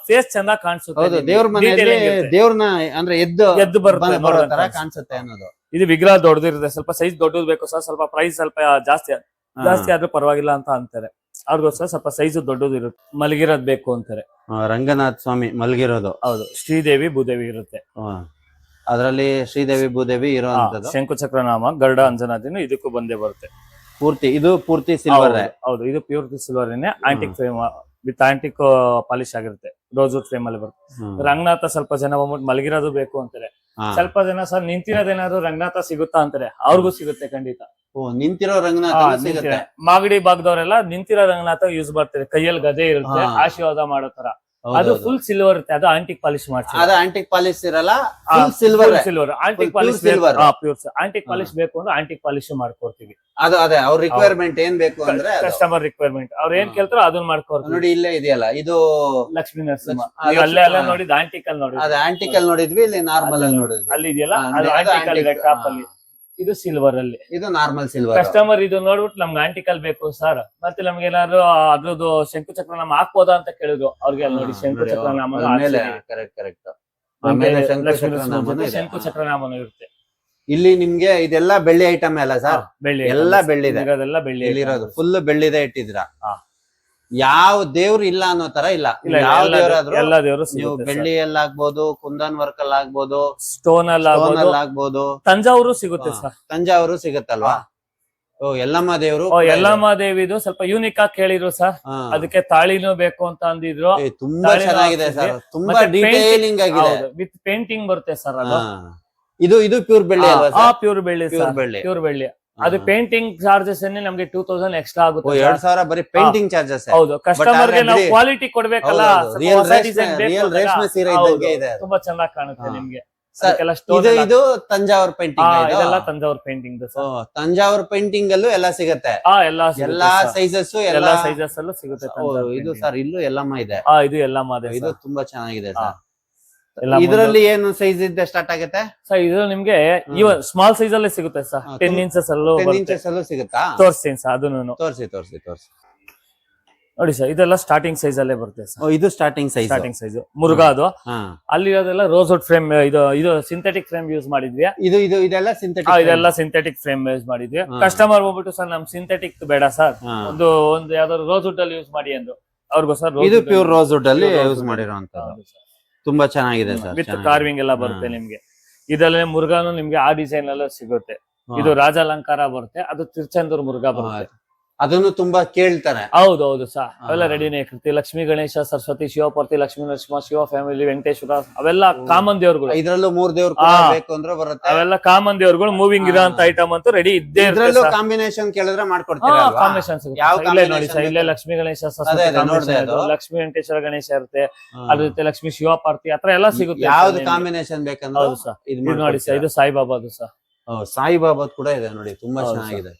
ಫೇಸ್ ಚೆನ್ನಾಗಿ ಕಾಣಿಸುತ್ತೆ. ದೇವ್ರ ಮನೆಯಲ್ಲಿ ದೇವ್ರನ್ನ ಅಂದ್ರೆ ಎದ್ದು ಬರುತ್ತೆ ಬರೋ ತರ ಕಾಣಿಸುತ್ತೆ ಅನ್ನೋದು. ಇದು ವಿಗ್ರಹ ದೊಡ್ಡದಿರುತ್ತೆ, ಸ್ವಲ್ಪ ಸೈಜ್ ದೊಡ್ಡದು ಬೇಕು ಸರ್, ಸ್ವಲ್ಪ ಪ್ರೈಸ್ ಸ್ವಲ್ಪ ಜಾಸ್ತಿ ಆದ್ರೂ ಪರವಾಗಿಲ್ಲ ಅಂತ ಅಂತಾರೆ. ಅವ್ರಿಗೋಸ್ಕರ ಸ್ವಲ್ಪ ಸೈಜ್ ದೊಡ್ಡದು ಇರುತ್ತೆ, ಮಲಗಿರೋದ್ ಬೇಕು ಅಂತಾರೆ. ರಂಗನಾಥ್ ಸ್ವಾಮಿ ಮಲಗಿರೋದು. ಹೌದು, ಶ್ರೀದೇವಿ ಭೂದೇವಿ ಇರುತ್ತೆ ಅದರಲ್ಲಿ. ಶ್ರೀದೇವಿ ಭೂದೇವಿ ಇರುವಂತದ್ದು. ಶಂಕುಚಕ್ರ ನಾಮ, ಗರುಡ, ಅಂಜನಾದಿನು ಇದಕ್ಕೂ ಬಂದೇ ಬರುತ್ತೆ. ಇದು ಪೂರ್ತಿ ಸಿಲ್ವರ್. ಹೌದು, ಇದು pure silver antique frame with antique polish ಆಗಿರುತ್ತೆ, ರೋಸ್ವುಡ್ ಫ್ರೇಮ್ ಅಲ್ಲಿ ಬರುತ್ತೆ. ರಂಗನಾಥ ಸ್ವಲ್ಪ ಜನ ಬಂದ್ಬಿಟ್ಟು ಮಲಗಿರೋದು ಬೇಕು ಅಂತಾರೆ, ಸ್ವಲ್ಪ ಜನ ಸರ್ ನಿಂತಿರೋದೇನಾದ್ರು ರಂಗನಾಥ ಸಿಗುತ್ತಾ ಅಂತಾರೆ, ಅವ್ರಿಗೂ ಸಿಗುತ್ತೆ ಖಂಡಿತ. ನಿಂತಿರೋ ರಂಗನಾಥ ಸಿಗುತ್ತೆ. ಮಾಗಡಿ ಭಾಗದವರೆಲ್ಲ ನಿಂತಿರೋ ರಂಗನಾಥ ಯೂಸ್ ಮಾಡ್ತಾರೆ, ಕೈಯಲ್ಲಿ ಗದೆ ಇರುತ್ತೆ, ಆಶೀರ್ವಾದ ಮಾಡೋ ತರ. ಅದು ಫುಲ್ ಸಿಲ್ವರ್ ಇರುತ್ತೆ, ಅದು ಆಂಟಿಕ್ ಪಾಲಿಶ್ ಮಾಡ್ತಾರೆ. ಅದು ಆಂಟಿಕ್ ಪಾಲಿಶ್ ಇರಲ್ಲ, silver. Antique polish silver, pure antique polish ಬೇಕು ಅಂದ್ರೆ ಆಂಟಿಕ್ ಪಾಲಿಶ್ ಮಾಡ್ಕೊಡ್ತೀವಿ. ಅದು ಅದೇ ಅವ್ರ ರಿಕ್ವೈರ್ಮೆಂಟ್ ಏನ್ ಬೇಕು ಅಂದ್ರೆ ಕಸ್ಟಮರ್ ರಿಕ್ವೈರ್ಮೆಂಟ್ ಅವ್ರು ಏನ್ ಕೇಳ್ತಾರೋ ಅದನ್ನ ಮಾಡ್ಕೊಡ್ತೀವಿ. ನೋಡಿ ಇಲ್ಲೇ ಇದೆಯಲ್ಲ, ಇದು ಲಕ್ಷ್ಮೀ ನರಸಿಂಹ. ಅಲ್ಲೇ ಎಲ್ಲ ನೋಡಿದ್ ಆಂಟಿಕ್ ಅಲ್ಲಿ ನೋಡಿ, ಅದು ಆಂಟಿಕ್ ಅಲ್ಲಿ ನೋಡಿದ್ವಿ, ಇಲ್ಲಿ ನಾರ್ಮಲ್ ಅಲ್ಲಿ ನೋಡಿದ್ವಿ. ಅಲ್ಲಿ ಇದೆಯಲ್ಲ ಅದು ಆಂಟಿಕ್ ಅಲ್ಲಿ ಟಾಪ್ ಅಲ್ಲಿ, ಇದು ಸಿಲ್ವರ್ ಅಲ್ಲಿ, ಇದು ನಾರ್ಮಲ್ ಸಿಲ್ವರ್. ಕಸ್ಟಮರ್ ಇದು ನೋಡ್ಬಿಟ್ಟು ನಮ್ಗೆ ಆಂಟಿಕಲ್ ಬೇಕು ಸರ್, ಮತ್ತೆ ನಮ್ಗೆ ಏನಾದ್ರು ಅದ್ರದ್ದು ಶಂಕುಚಕ್ರ ನಾಮ ಹಾಕ್ಬೋದಾ ಅಂತ ಕೇಳಿದ್ರು. ಅವ್ರಿಗೆ ಅಲ್ಲಿ ನೋಡಿ ಶಂಕುಚಕ್ರ ನಾಮ, ಶಂಕುಚಕ್ರ ನಾಮನು ಇರುತ್ತೆ. ಇಲ್ಲಿ ನಿಮ್ಗೆ ಇದೆಲ್ಲ ಬೆಳ್ಳಿ ಐಟಮ್ ಅಲ್ಲ ಸರ್? ಬೆಳ್ಳಿ, ಎಲ್ಲ ಬೆಳ್ಳಿದೆ, ಇದೆಲ್ಲ ಬೆಳ್ಳಿ ಇರೋದು ಫುಲ್ ಬೆಳ್ಳಿದೆ ಇಟ್ಟಿದ್ರ. ಯಾವ ದೇವ್ರು ಇಲ್ಲ ಅನ್ನೋ ತರ ಇಲ್ಲ, ಯಾವ ದೇವರಾದ್ರೂ ಎಲ್ಲ ದೇವರು ನೀವು ಬೆಳ್ಳಿಯಲ್ಲಿ ಆಗ್ಬೋದು, ಕುಂದನ್ ವರ್ಕ್ ಅಲ್ಲಿ ಆಗ್ಬೋದು, ಸ್ಟೋನ್ ಅಲ್ಲಿ ಆಗ್ಬೋದು. ತಂಜಾವೂರು ಸಿಗುತ್ತೆ ಸರ್, ತಂಜಾವೂರು ಸಿಗುತ್ತಲ್ವಾ? ಯಲ್ಲಮ್ಮ ದೇವರು, ಯಲ್ಲಮ್ಮ ದೇವಿದು ಸ್ವಲ್ಪ ಯೂನಿಕ್ ಆಗಿ ಕೇಳಿದ್ರು ಸರ್, ಅದಕ್ಕೆ ತಾಳಿನೂ ಬೇಕು ಅಂತ ಅಂದಿದ್ರು. ತುಂಬಾ ಚೆನ್ನಾಗಿದೆ ಸರ್, ತುಂಬಾ ಡೀಟೇಲಿಂಗ್ ಆಗಿದೆ, ವಿತ್ ಪೇಂಟಿಂಗ್ ಬರುತ್ತೆ ಸರ್. ಅದು ಇದು ಪ್ಯೂರ್ ಬೆಳ್ಳಿ ಅಲ್ವಾ? ಪ್ಯೂರ್ ಬೆಳ್ಳಿ, ಪ್ಯೂರ್ ಬೆಳ್ಳಿ. ಅದು ಪೇಂಟಿಂಗ್ ಚಾರ್ಜಸ್ ನಮ್ಗೆ 2000 ಎಕ್ಸ್ಟ್ರಾ ಆಗುತ್ತೆ. 2000 ಬರೀ ಪೇಂಟಿಂಗ್ ಚಾರ್ಜಸ್. ಹೌದು, ಕಸ್ಟಮರ್ ಗೆ ನಾವು ಕ್ವಾಲಿಟಿ ಕೊಡ್ಬೇಕಲ್ಲ, ತುಂಬಾ ಚೆನ್ನಾಗಿ ಕಾಣುತ್ತೆ ನಿಮ್ಗೆ. ಇದು ತಂಜಾವೂರ್ ಪೇಂಟಿಂಗ್, ಇದೆಲ್ಲ ತಂಜಾವೂರ್ ಪೇಂಟಿಂಗ್. ತಂಜಾವೂರ್ ಪೇಂಟಿಂಗ್ ಅಲ್ಲೂ ಎಲ್ಲ ಸಿಗುತ್ತೆ, ಎಲ್ಲಾ ಸೈಜಸ್, ಎಲ್ಲಾ ಸೈಜಸ್ ಅಲ್ಲೂ ಸಿಗುತ್ತೆ. ಇದು ಸರ್ ಇಲ್ಲೂ ಎಲ್ಲಮ್ಮ ಇದೆ, ಇದು ಎಲ್ಲಮ್ಮ, ಇದು ತುಂಬಾ ಚೆನ್ನಾಗಿದೆ ಸರ್. ಇದರಲ್ಲಿ ಏನು ಸೈಜ್ ಇದ್ದ ಸ್ಟಾರ್ಟ್ ಆಗುತ್ತೆ ಸರ್? ಇದು ನಿಮ್ಗೆ ಸ್ಮಾಲ್ ಸೈಜ್ ಅಲ್ಲೇ ಸಿಗುತ್ತೆ ಸರ್, 10 ಇಂಚಸ್ ಅಲ್ಲೂ ಸಿಗುತ್ತಾ? ತೋರಿಸ್ತೀನಿ ಸರ್, ಅದನ್ನು ತೋರಿಸಿ ನೋಡಿ ಸರ್. ಇದೆಲ್ಲ ಸ್ಟಾರ್ಟಿಂಗ್ ಸೈಜ್ ಅಲ್ಲೇ ಬರುತ್ತೆ ಸರ್. ಇದು ಸ್ಟಾರ್ಟಿಂಗ್ ಸೈಜ್ ಮುರುಘಾ. ಅದು ಅಲ್ಲಿ ಇರೋದೆಲ್ಲ ರೋಸ್ವುಡ್ ಫ್ರೇಮ್, ಇದು ಸಿಂಥೆಟಿಕ್ ಫ್ರೇಮ್ ಯೂಸ್ ಮಾಡಿದ್ವಿ. ಇದೆಲ್ಲ ಸಿಂಥೆಟಿಕ್ ಫ್ರೇಮ್ ಯೂಸ್ ಮಾಡಿದ್ವಿ. ಕಸ್ಟಮರ್ ಹೋಗ್ಬಿಟ್ಟು ಸರ್ ನಮ್ ಸಿಂಥೆಟಿಕ್ ಬೇಡ ಸರ್, ಒಂದು ಯಾವ್ದಾದ್ರು ರೋಸ್ವುಡ್ ಅಲ್ಲಿ ಯೂಸ್ ಮಾಡಿ ಅಂದ್ರು. ಅವ್ರಿಗೋಸ್ಕರ ಇದು ಪ್ಯೂರ್ ರೋಸ್ವುಡ್ ಅಲ್ಲಿ ಯೂಸ್ ಮಾಡಿರೋಂಥದ್ದು. ತುಂಬಾ ಚೆನ್ನಾಗಿದೆ ಸರ್, ವಿತ್ ಕಾರ್ವಿಂಗ್ ಎಲ್ಲ ಬರುತ್ತೆ ನಿಮ್ಗೆ. ಇದಲ್ಲೇ ಮುರುಘಾನು ನಿಮ್ಗೆ ಆ ಡಿಸೈನ್ ಎಲ್ಲ ಸಿಗುತ್ತೆ. ಇದು ರಾಜಾಲಂಕಾರ ಬರುತ್ತೆ, ಅದು ತಿರುಚೆಂದೂರ್ ಮುರುಘಾ ಬರುತ್ತೆ. ಅದನ್ನು ತುಂಬಾ ಕೇಳ್ತಾರೆ. ಹೌದೌದು ಸರ್, ಅವೆಲ್ಲ ರೆಡಿನೇ ಇರ್ತೀವಿ. ಲಕ್ಷ್ಮೀ ಗಣೇಶ, ಸರಸ್ವತಿ, ಶಿವಪಾರ್ತಿ, ಲಕ್ಷ್ಮೀ ನರಸಿಂಹ, ಶಿವ ಫ್ಯಾಮಿಲಿ, ವೆಂಕಟೇಶ್ವರ, ಅವೆಲ್ಲ ಕಾಮನ್ ದೇವ್ರುಗಳು. ಇದ್ರಲ್ಲೂ 3 ದೇವ್ರು ಬೇಕು ಅಂದ್ರೆ ಬರುತ್ತೆ. ಅವೆಲ್ಲ ಕಾಮನ್ ದೇವ್ರುಗಳು, ಮೂವಿಂಗ್ ಇರೋಂತ ಐಟಮ್ ಅಂತೂ ರೆಡಿ ಇದ್ದೇ ಇರುತ್ತೆ. ಕಾಂಬಿನೇಷನ್ ಕೇಳಿದ್ರೆ ಮಾಡ್ಕೊಡ್ತೀರಾ? ಕಾಂಬಿನೇಷನ್ ಸಿಗುತ್ತೆ. ನೋಡಿ ಸರ್, ಇಲ್ಲೇ ಲಕ್ಷ್ಮೀ ಗಣೇಶ, ಸರಸ್ವತಿ, ಲಕ್ಷ್ಮೀ ವೆಂಕಟೇಶ್ವರ ಗಣೇಶ ಇರುತ್ತೆ, ಅದ್ರ ಜೊತೆ ಲಕ್ಷ್ಮೀ ಶಿವಪಾರ್ತಿ ಆತರ ಎಲ್ಲ ಸಿಗುತ್ತೆ. ಯಾವ್ದು ಕಾಂಬಿನೇಷನ್ ಬೇಕಂದ್ರೆ? ಹೌದು ಸರ್, ಇದು ನೋಡಿ ಸರ್, ಇದು ಸಾಯಿಬಾಬಾದು ಸರ್. ಸಾಯಿಬಾಬಾದ್ ಕೂಡ ಇದೆ ನೋಡಿ, ತುಂಬಾ ಚೆನ್ನಾಗಿದೆ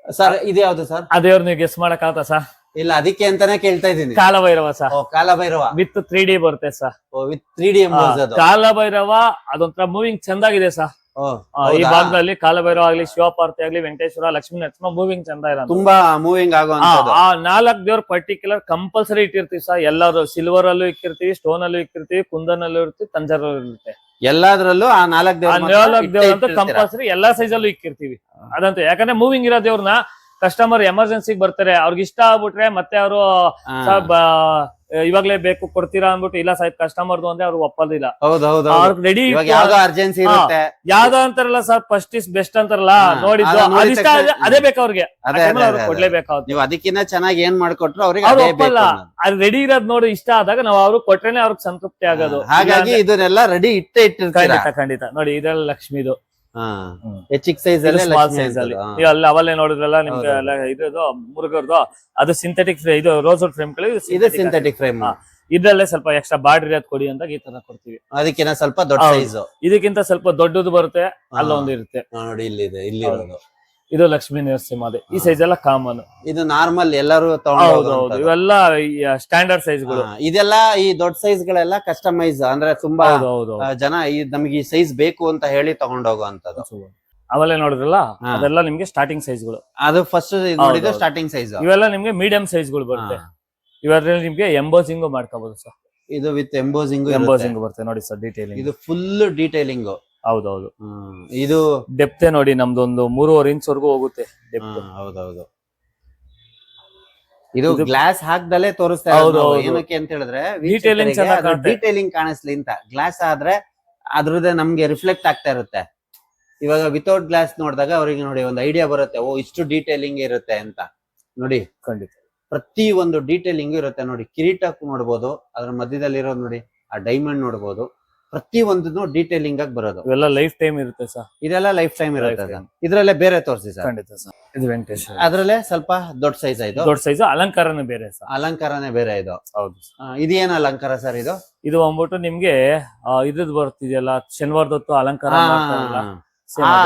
ಸರ್. ಇದು ಯಾವ್ದು ಸರ್? ಅದೇವ್ರು ನೀವು ಗೆಸ್ ಮಾಡಕ್ಕಾಗತ್ತಾ ಸರ್? ಇಲ್ಲ, ಅದಕ್ಕೆ ಅಂತಾನೆ ಕೇಳ್ತಾ ಇದ್ದೀನಿ. Kalabhairava sir. Kalabhairava with 3D ಬರುತ್ತೆ ಸರ್. ವಿತ್ 3D ಕಾಲಭೈರವ ಅದೊಂಥರ ಮೂವಿಂಗ್ ಚಂದಾಗಿದೆ ಸರ್. ಈ ಭಾಗದಲ್ಲಿ ಕಾಲಭೈರವ ಆಗ್ಲಿ, ಶಿವಪಾರ್ತಿ ಆಗ್ಲಿ, ವೆಂಕಟೇಶ್ವರ, ಲಕ್ಷ್ಮೀ ನರಸಿಂಹ ಮೂವಿಂಗ್ ಚಂದ ಇರೋ, ತುಂಬಾ ಮೂವಿಂಗ್ ಆಗುವಂತದ್ದು. ಆ 4 ದೇವ್ರ ಪರ್ಟಿಕ್ಯುಲರ್ ಕಂಪಲ್ಸರಿ ಇಟ್ಟಿರ್ತೀವಿ ಸರ್. ಎಲ್ಲರೂ ಸಿಲ್ವರ್ ಅಲ್ಲೂ ಇಕ್ಕಿರ್ತೀವಿ, ಸ್ಟೋನ್ ಅಲ್ಲೂ ಇಕ್ಕಿರ್ತೀವಿ, ಕುಂದನ್ ಅಲ್ಲೂ ಇರ್ತೀವಿ, ತಂಜಾರಲ್ಲೂ ಇರುತ್ತೆ. ಎಲ್ಲಾದ್ರಲ್ಲೂ ಆ 4 ದೇವ್ರ ಕಂಪಲ್ಸರಿ ಎಲ್ಲಾ ಸೈಜ್ ಅಲ್ಲೂ ಇಕ್ಕಿರ್ತೀವಿ. ಅದಂತೂ ಯಾಕಂದ್ರೆ ಮೂವಿಂಗ್ ಇರೋ ದೇವ್ರನ್ನ ಕಸ್ಟಮರ್ ಎಮರ್ಜೆನ್ಸಿಗೆ ಬರ್ತಾರೆ, ಅವ್ರಿಗೆ ಇಷ್ಟ ಆಗ್ಬಿಟ್ರೆ ಮತ್ತೆ ಅವರು ಇವಾಗ್ಲೇ ಬೇಕು ಕೊಡ್ತೀರಾ ಅಂದ್ಬಿಟ್ಟು ಇಲ್ಲ ಸಾಯ್ತು ಕಸ್ಟಮರ್ ಅಂದ್ರೆ ಅವ್ರು ಒಪ್ಪೋದಿಲ್ಲ. ರೆಡಿ ಯಾವ್ದೋ ಅಂತಾರಲ್ಲ ಸರ್, ಫಸ್ಟ್ ಇಸ್ ಬೆಸ್ಟ್ ಅಂತಾರಲ್ಲ, ನೋಡಿದ್ದು ಅದೇ ಬೇಕು ಅವ್ರಿಗೆ, ಕೊಡ್ಲೇಬೇಕಾಗುತ್ತೆ. ನೀವು ಅದಕ್ಕಿಂತ ಚೆನ್ನಾಗಿ ಏನ್ ಮಾಡ್ಕೊಟ್ರು ಅವ್ರಿಗೆ ಅವ್ರು ಒಪ್ಪಲ್ಲ. ಅದು ರೆಡಿ ಇರೋದ್ ನೋಡಿ ಇಷ್ಟ ಆದಾಗ ನಾವು ಅವ್ರಿಗೆ ಕೊಟ್ರೇನೆ ಅವ್ರಿಗೆ ಸಂತೃಪ್ತಿ ಆಗೋದು. ಹಾಗಾಗಿ ಇದನ್ನೆಲ್ಲ ರೆಡಿ ಇಟ್ಟಿರ್ತೀರಾ? ಖಂಡಿತ. ನೋಡಿ ಇದೆಲ್ಲ ಲಕ್ಷ್ಮಿದು ಚಿಕ್ ಸೈಜ್ ಅಲ್ಲಿ, ಸ್ಮಾಲ್ ಸೈಜ್ ಅಲ್ಲಿ. ಅಲ್ಲಿ ಅವಲ್ಲೇ ನೋಡಿದ್ರಲ್ಲ ನಿಮ್ಗೆ ಇದ್ದು ಮುರುಘರ್ದು, ಅದು ಸಿಂಥೆಟಿಕ್, ಇದು ರೋಸ್ವುಡ್ ಫ್ರೇಮ್. ಇದು ಸಿಂಥೆಟಿಕ್ ಫ್ರೇಮ್. ಇದ್ರಲ್ಲೇ ಸ್ವಲ್ಪ ಎಕ್ಸ್ಟ್ರಾ ಬಾರ್ಡರ್ ಇರೋದ್ ಕೊಡಿ ಅಂತ ಈ ತರ ಕೊಡ್ತೀವಿ. ಅದಕ್ಕಿಂತ ಸ್ವಲ್ಪ ದೊಡ್ಡ ಹೌದು. ಸೈಜ್ ಇದಕ್ಕಿಂತ ಸ್ವಲ್ಪ ದೊಡ್ಡದು ಬರುತ್ತೆ, ಅಲ್ಲೊಂದು ಇರುತ್ತೆ. ನೋಡಿ ಇಲ್ಲಿ ಇರೋದು ಇದು ಲಕ್ಷ್ಮೀ ನರಸಿಂಹ ಅದೇ. ಈ ಸೈಜ್ ಎಲ್ಲ ಕಾಮನ್. ಇದು ನಾರ್ಮಲ್ ಎಲ್ಲರೂ ಹೌದು ಇವೆಲ್ಲ ಸ್ಟ್ಯಾಂಡರ್ಡ್ ಸೈಜ್ಗಳು. ಇದೆಲ್ಲ ಈ ದೊಡ್ಡ ಸೈಜ್ ಗಳೆಲ್ಲ ಕಸ್ಟಮೈಸ್ ಅಂದ್ರೆ ತುಂಬಾ ಹೌದು ಜನ ನಮಗೆ ಈ ಸೈಜ್ ಬೇಕು ಅಂತ ಹೇಳಿ ತಗೊಂಡೋಗುವಂತದ್ದು. ಅವೆಲ್ಲ ನೋಡಿದ್ರಲ್ಲ ಅದೆಲ್ಲ ನಿಮ್ಗೆ ಸ್ಟಾರ್ಟಿಂಗ್ ಸೈಜ್ಗಳು. ಅದು ಫಸ್ಟ್ ನೋಡಿದ್ದು ಸ್ಟಾರ್ಟಿಂಗ್ ಸೈಜ್. ಇವೆಲ್ಲ ನಿಮ್ಗೆ ಮೀಡಿಯಂ ಸೈಜ್ಗಳು ಬರುತ್ತೆ. ಇವೆಲ್ಲ ನಿಮ್ಗೆ ಎಂಬೋಸಿಂಗ್ ಮಾಡ್ಕೋಬಹುದು ಸರ್. ಇದು ವಿತ್ ಎಂಬೋಸಿಂಗ್ ಬರುತ್ತೆ ನೋಡಿ ಸರ್. ಡೀಟೇಲಿಂಗ್ ಇದು ಫುಲ್ ಡೀಟೇಲಿಂಗ್. ಹೌದೌದು. ಇದು ಡೆಪ್ತ್ ನೋಡಿ ನಮ್ದೊಂದು 3.5 ಇಂಚ್ ವರ್ಗೂ ಹೋಗುತ್ತೆ ಡೆಪ್ತ್. ಹೌದೌದು. ಇದು ಗ್ಲಾಸ್ ಹಾಕ್ದಲ್ಲೇ ತೋರಿಸ್ತಾ ಏನಕ್ಕೆ ಅಂತ ಹೇಳಿದ್ರೆ ಡೀಟೇಲಿಂಗ್ ಕಾಣಿಸ್ಲಿ ಅಂತ. ಗ್ಲಾಸ್ ಆದ್ರೆ ಅದ್ರದ್ದೇ ನಮ್ಗೆ ರಿಫ್ಲೆಕ್ಟ್ ಆಗ್ತಾ ಇರುತ್ತೆ. ಇವಾಗ ವಿತೌಟ್ ಗ್ಲಾಸ್ ನೋಡಿದಾಗ ಅವ್ರಿಗೆ ನೋಡಿ ಒಂದು ಐಡಿಯಾ ಬರುತ್ತೆ, ಓ ಇಷ್ಟು ಡೀಟೇಲಿಂಗ್ ಇರುತ್ತೆ ಅಂತ. ನೋಡಿ ಖಂಡಿತ ಪ್ರತಿ ಒಂದು ಡೀಟೇಲಿಂಗ್ ಇರುತ್ತೆ. ನೋಡಿ ಕಿರೀಟ ನೋಡ್ಬೋದು, ಅದ್ರ ಮಧ್ಯದಲ್ಲಿ ಇರೋದು ನೋಡಿ ಆ ಡೈಮಂಡ್ ನೋಡ್ಬೋದು. ಪ್ರತಿ ಒಂದು ಡೀಟೇಲಿಂಗ್ ಆಗಿ ಬರೋದು. ಇವೆಲ್ಲ ಲೈಫ್ ಟೈಮ್ ಇರುತ್ತೆ ಸರ್. ಇದೆಲ್ಲ ಲೈಫ್ ಟೈಮ್ ಇರುತ್ತೆ. ಇದ್ರಲ್ಲೇ ಬೇರೆ ತೋರಿಸಿ ಸರ್. ಖಂಡಿತ ಸರ್. ಇದು ವೆಂಕಟೇಶ್. ಅದ್ರಲ್ಲೇ ಸ್ವಲ್ಪ ದೊಡ್ಡ ಸೈಜ್ ಆಯ್ತು. ದೊಡ್ಡ ಸೈಜ್ ಅಲಂಕಾರನೇ ಬೇರೆ ಸರ್. ಅಲಂಕಾರನೇ ಬೇರೆ ಇದು. ಹೌದು. ಇದೇನ್ ಅಲಂಕಾರ ಸರ್ ಇದು? ಇದು ಬಂದ್ಬಿಟ್ಟು ನಿಮ್ಗೆ ಇದ್ರದ್ದು ಬರ್ತಿದೆಯಲ್ಲ ಶನಿವಾರದೊತ್ತು ಅಲಂಕಾರ ಮಾಡ್ತಾರಲ್ಲ,